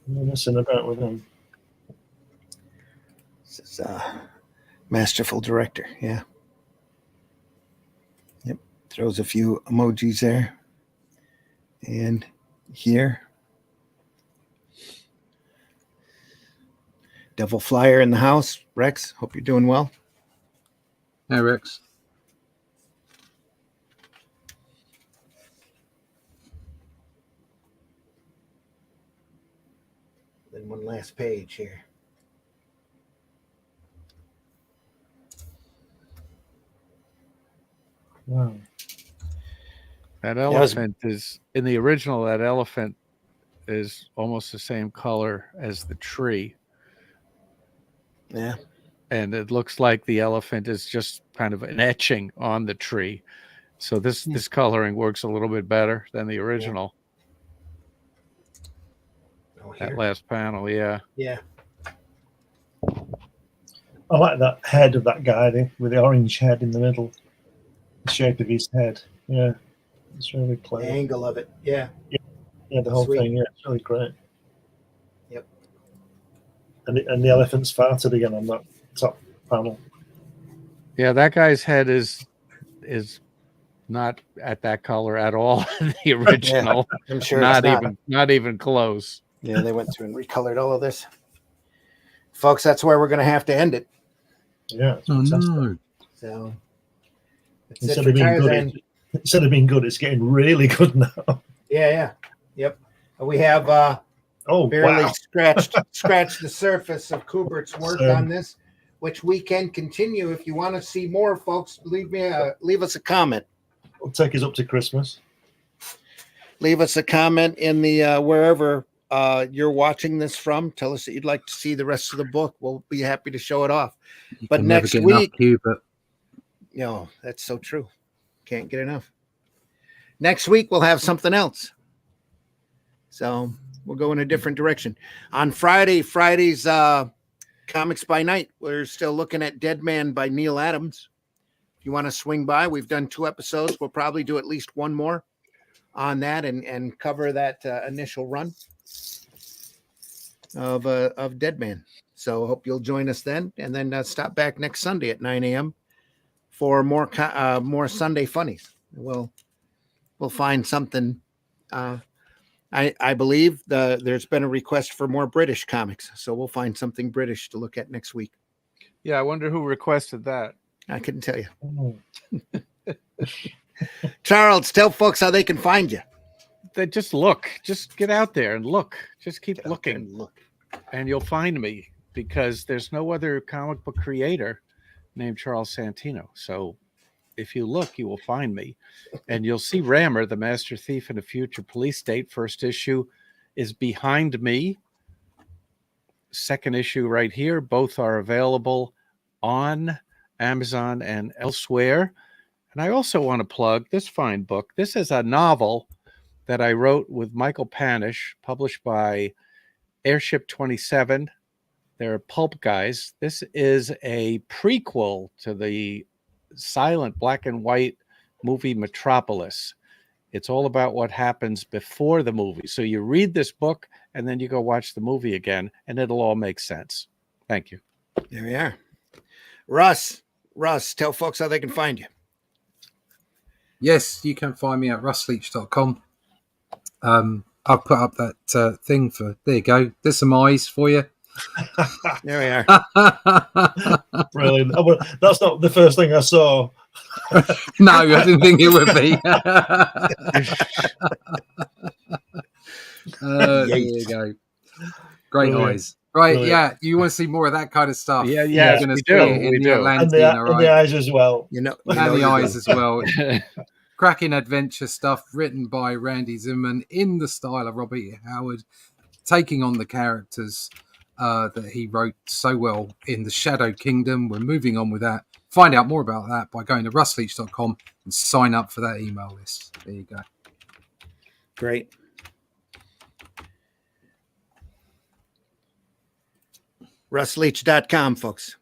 I'm messing about with him. This is masterful director. Yeah. Yep. Throws a few emojis there. And here. Devil Flyer in the house. Rex, hope you're doing well. Hey, Rex. Then one last page here. Wow. That elephant is in the original. That elephant is almost the same color as the tree. Yeah. And it looks like the elephant is just kind of an etching on the tree. So this coloring works a little bit better than the original. Oh, That here. last panel, yeah. Yeah. I like that head of that guy with the orange head in the middle. The shape of his head. Yeah. It's really The clever. angle of it. Yeah. Yeah, the whole Sweet. thing. Yeah, it's really great. Yep. And the elephant's farted again on that top panel. Yeah, that guy's head is not at that color at all in the original. I'm sure not it's not even close. Yeah, they went through and recolored all of this. Folks, that's where we're going to have to end it. Yeah. It's Oh, fantastic. no. So, that's it Instead for of being Tarzan. good, instead of being good, it's getting really good now. Yeah. Yep. We have Oh, barely wow. scratched the surface of Kubert's work on this, which we can continue. If you want to see more, folks, leave us a comment. It'll take us up to Christmas. Leave us a comment in the wherever you're watching this from. Tell us that you'd like to see the rest of the book. We'll be happy to show it off. You But can never next get week, enough Kubert. you know, that's so true. Can't get enough. Next week, we'll have something else. So we'll go in a different direction. On Friday's Comics by Night, we're still looking at Dead Man by Neil Adams. If you want to swing by, we've done 2 episodes. We'll probably do at least one more on that and cover that initial run of Dead Man. So I hope you'll join us then, and then stop back next Sunday at 9 a.m. for more Sunday funnies. We'll find something. I believe there's been a request for more British comics, so we'll find something British to look at next week. Yeah, I wonder who requested that. I couldn't tell you. Charles, tell folks how they can find you. They just look. Just get out there and look. Just keep looking. And you'll find me, because there's no other comic book creator named Charles Santino. So if you look, you will find me. And you'll see Rammer, the Master Thief in a Future Police State. First issue is behind me. Second issue right here. Both are available on Amazon and elsewhere. And I also want to plug this fine book. This is a novel that I wrote with Michael Panish, published by Airship 27. They're pulp guys. This is a prequel to the silent black and white movie Metropolis. It's all about what happens before the movie. So you read this book and then you go watch the movie again, and it'll all make sense. Thank you. There we are. Russ, tell folks how they can find you. Yes, you can find me at russleach.com. I've put up that thing for, there you go. There's some eyes for you. There we are. Brilliant. Oh, well, that's not the first thing I saw. No, I didn't think it would be. There you go. Great Brilliant. eyes. Right, Brilliant. yeah, you want to see more of that kind of stuff. Yeah, You're gonna we see do. it in We the do. And Atlantean, and all the right? eyes as well. You know And the you eyes do. as well. Cracking adventure stuff written by Randy Zimmerman in the style of Robert E. Howard, taking on the characters that he wrote so well in the Shadow Kingdom. We're moving on with that. Find out more about that by going to russleach.com and sign up for that email list. There you go. Great. russleach.com, folks.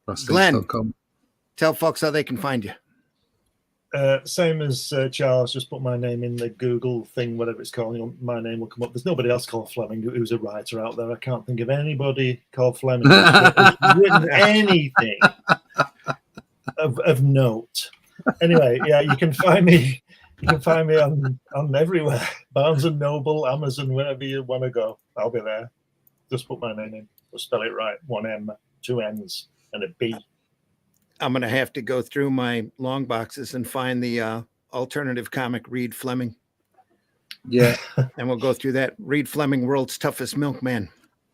Russleach.com. Tell folks how they can find you. Same as Charles, just put my name in the Google thing, whatever it's called. My name will come up. There's nobody else called Fleming who's a writer out there. I can't think of anybody called Fleming who's written anything of note. Anyway, yeah, you can find me. You can find me on everywhere. Barnes and Noble, Amazon, wherever you want to go, I'll be there. Just put my name in. We'll spell it right. 1 M, 2 N's, and a B. I'm going to have to go through my long boxes and find the alternative comic, Reed Fleming. Yeah. And we'll go through that. Reed Fleming, World's Toughest Milkman.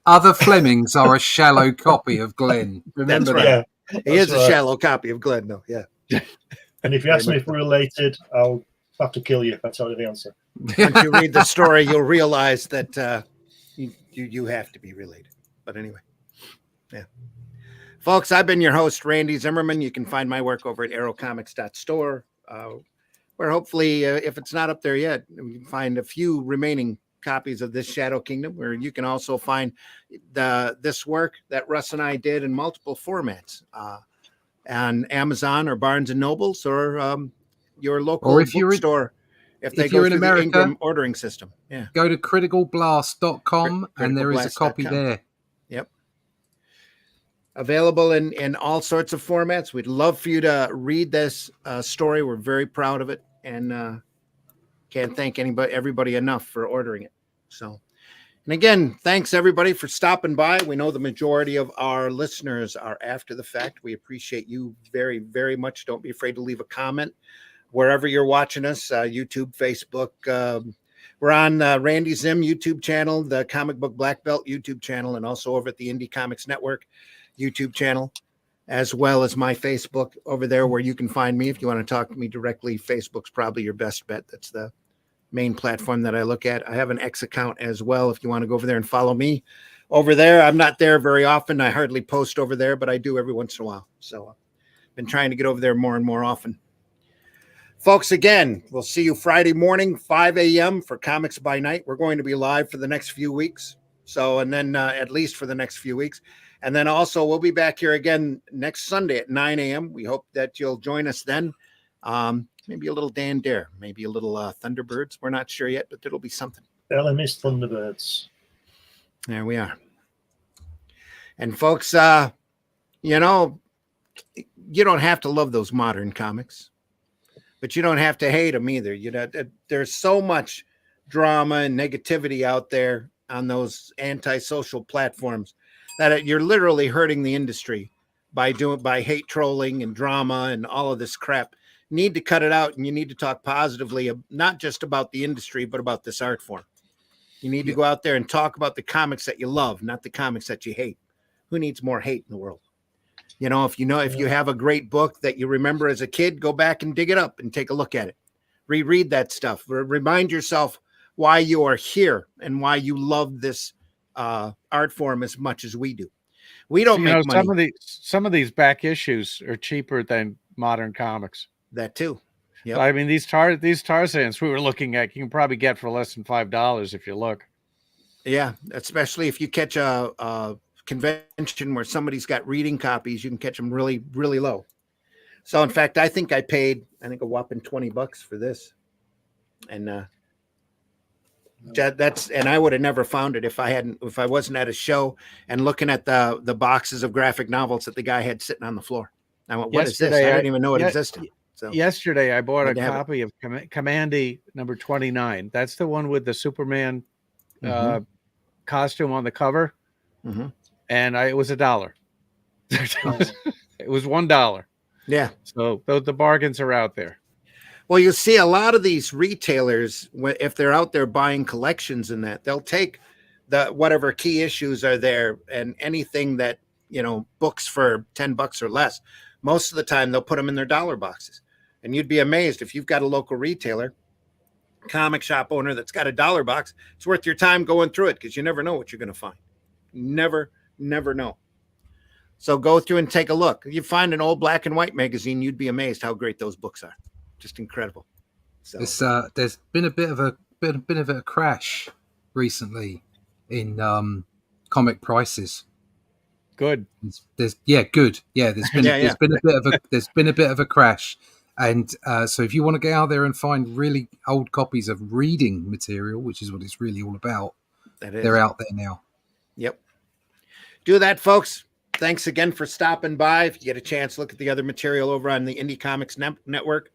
Other Flemings are a shallow copy of Glenn. Remember That's that. Yeah, He is that's a right. shallow copy of Glenn, though. Yeah. And if you ask me if we're related, I'll have to kill you if I tell you the answer. Once you read the story, you'll realize that you have to be related. But anyway, yeah. Folks, I've been your host, Randy Zimmerman. You can find my work over at arrowcomics.store, where hopefully, if it's not up there yet, we can find a few remaining copies of this Shadow Kingdom, where you can also find this work that Russ and I did in multiple formats on Amazon or Barnes and Nobles or your local Or if you're bookstore. If they if go you're in through the America, Ingram ordering system. Yeah. Go to criticalblast.com and there is a copy criticalblast.com. there. Yep. Available in all sorts of formats. We'd love for you to read this story. We're very proud of it and can't thank everybody enough for ordering it. So, and again, thanks everybody for stopping by. We know the majority of our listeners are after the fact. We appreciate you very, very much. Don't be afraid to leave a comment wherever you're watching us, YouTube, Facebook. We're on Randy Zim YouTube channel, the Comic Book Black Belt YouTube channel, and also over at the Indie Comics Network YouTube channel, as well as my Facebook over there where you can find me. If you want to talk to me directly, Facebook's probably your best bet. That's the main platform that I look at. I have an X account as well if you want to go over there and follow me over there. I'm not there very often. I hardly post over there, but I do every once in a while. So I've been trying to get over there more and more often. Folks, again, we'll see you Friday morning, 5 a.m. for Comics by Night. We're going to be live for the next few weeks. So, and then at least for the next few weeks. And then also we'll be back here again next Sunday at 9 a.m. We hope that you'll join us then. Maybe a little Dan Dare, maybe a little Thunderbirds. We're not sure yet, but it'll be something. LMS Thunderbirds. There we are. And folks, you know, you don't have to love those modern comics, but you don't have to hate them either. You know, there's so much drama and negativity out there on those antisocial platforms that you're literally hurting the industry by hate trolling and drama and all of this crap. You need to cut it out, and you need to talk positively, not just about the industry, but about this art form. You need to go out there and talk about the comics that you love, not the comics that you hate. Who needs more hate in the world? You know, if you have a great book that you remember as a kid, go back and dig it up and take a look at it. Reread that stuff. Remind yourself why you are here and why you love this art form as much as we do. We don't make money. Some of these back issues are cheaper than modern comics. That too. Yeah. I mean, these Tarzans we were looking at, you can probably get for less than $5 if you look. Yeah, especially if you catch a convention where somebody's got reading copies, you can catch them really, really low. So in fact, I think I paid a whopping $20 for this. And and I would have never found it if I wasn't at a show and looking at the boxes of graphic novels that the guy had sitting on the floor. I went, what is this? I didn't even know it existed. So yesterday I bought a copy of Commandy number 29. That's the one with the Superman costume on the cover. Mm-hmm. And it was $1. It was $1. Yeah. So the bargains are out there. Well, you see a lot of these retailers, if they're out there buying collections and that, they'll take whatever key issues are there and anything that, you know, books for $10 or less. Most of the time they'll put them in their dollar boxes. And you'd be amazed if you've got a local retailer, comic shop owner that's got a dollar box, it's worth your time going through it because you never know what you're going to find. Never know. So go through and take a look. You find an old black and white magazine, you'd be amazed how great those books are. Just incredible. So there's been a bit of a crash recently in comic prices. Good. There's been a bit of a crash. And so if you want to get out there and find really old copies of reading material, which is what it's really all about, they're out there now. Yep. Do that, folks. Thanks again for stopping by. If you get a chance, look at the other material over on the Indie Comics Network.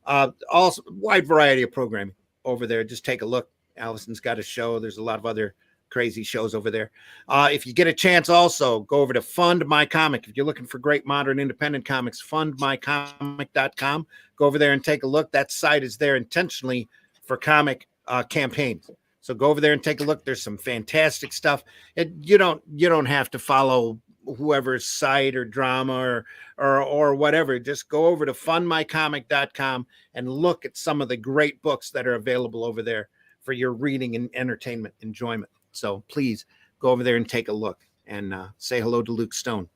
Also, wide variety of programming over there. Just take a look. Allison's got a show. There's a lot of other crazy shows over there. If you get a chance, also go over to Fund My Comic. If you're looking for great modern independent comics, fundmycomic.com. Go over there and take a look. That site is there intentionally for comic campaigns. So go over there and take a look. There's some fantastic stuff. You don't have to follow whoever's site or drama or whatever. Just go over to fundmycomic.com and look at some of the great books that are available over there for your reading and entertainment enjoyment. So please go over there and take a look and say hello to Luke Stone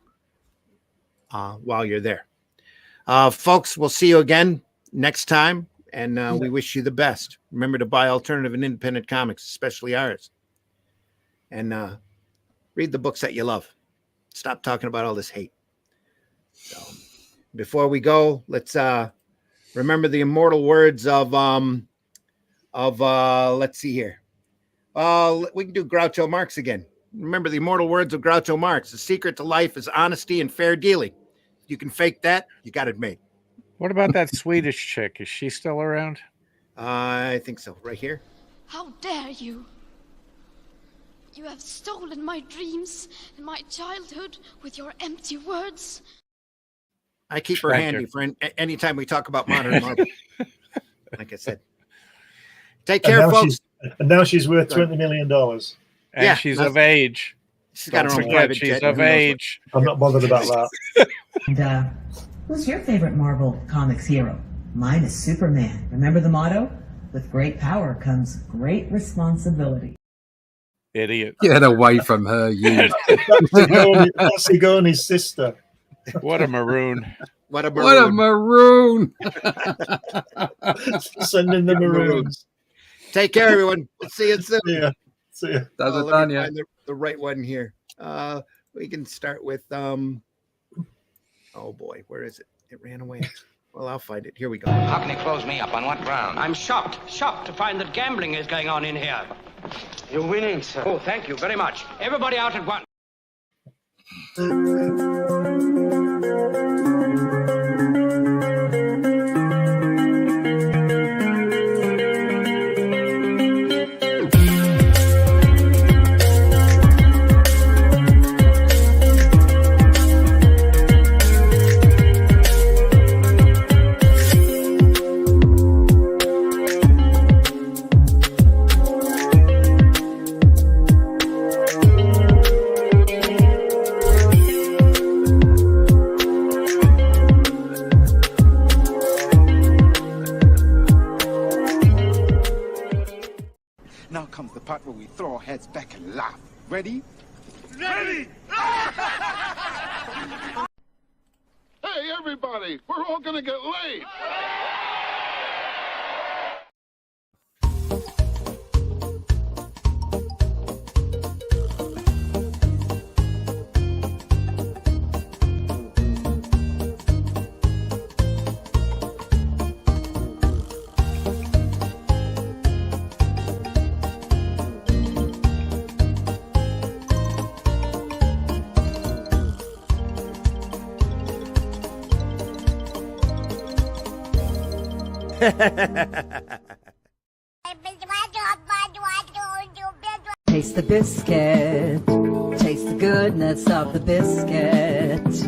while you're there. Folks, we'll see you again next time, and we wish you the best. Remember to buy alternative and independent comics, especially ours. And read the books that you love. Stop talking about all this hate. So before we go, let's remember the immortal words of let's see here. We can do Groucho Marx again. Remember the immortal words of Groucho Marx. The secret to life is honesty and fair dealing. If you can fake that, you got it made. What about that Swedish chick? Is she still around? I think so. Right here. How dare you? You have stolen my dreams and my childhood with your empty words. I keep her handy for any time we talk about modern Marvel. Like I said. Take care, folks. And now she's worth $20 million. And she's of age. She's got her own private jet. She's of age. I'm not bothered about that. And who's your favorite Marvel Comics hero? Mine is Superman. Remember the motto? With great power comes great responsibility. Idiot. Get away from her, you. That's Sigourney's sister. What a maroon. What a What a maroon. maroon. Sending the maroons. Take care, everyone. We'll see you soon. Yeah. See ya. That's Let me Tanya. find the right one here. We can start with oh boy, where is it? It ran away. Well, I'll find it. Here we go. How can you close me up? On what ground? I'm shocked to find that gambling is going on in here. You're winning, sir. Oh, thank you very much. Everybody out at once. Now comes the part where we throw our heads back and laugh. Ready? Ready! Hey, everybody! We're all gonna get laid! Taste the biscuit. Taste the goodness of the biscuit.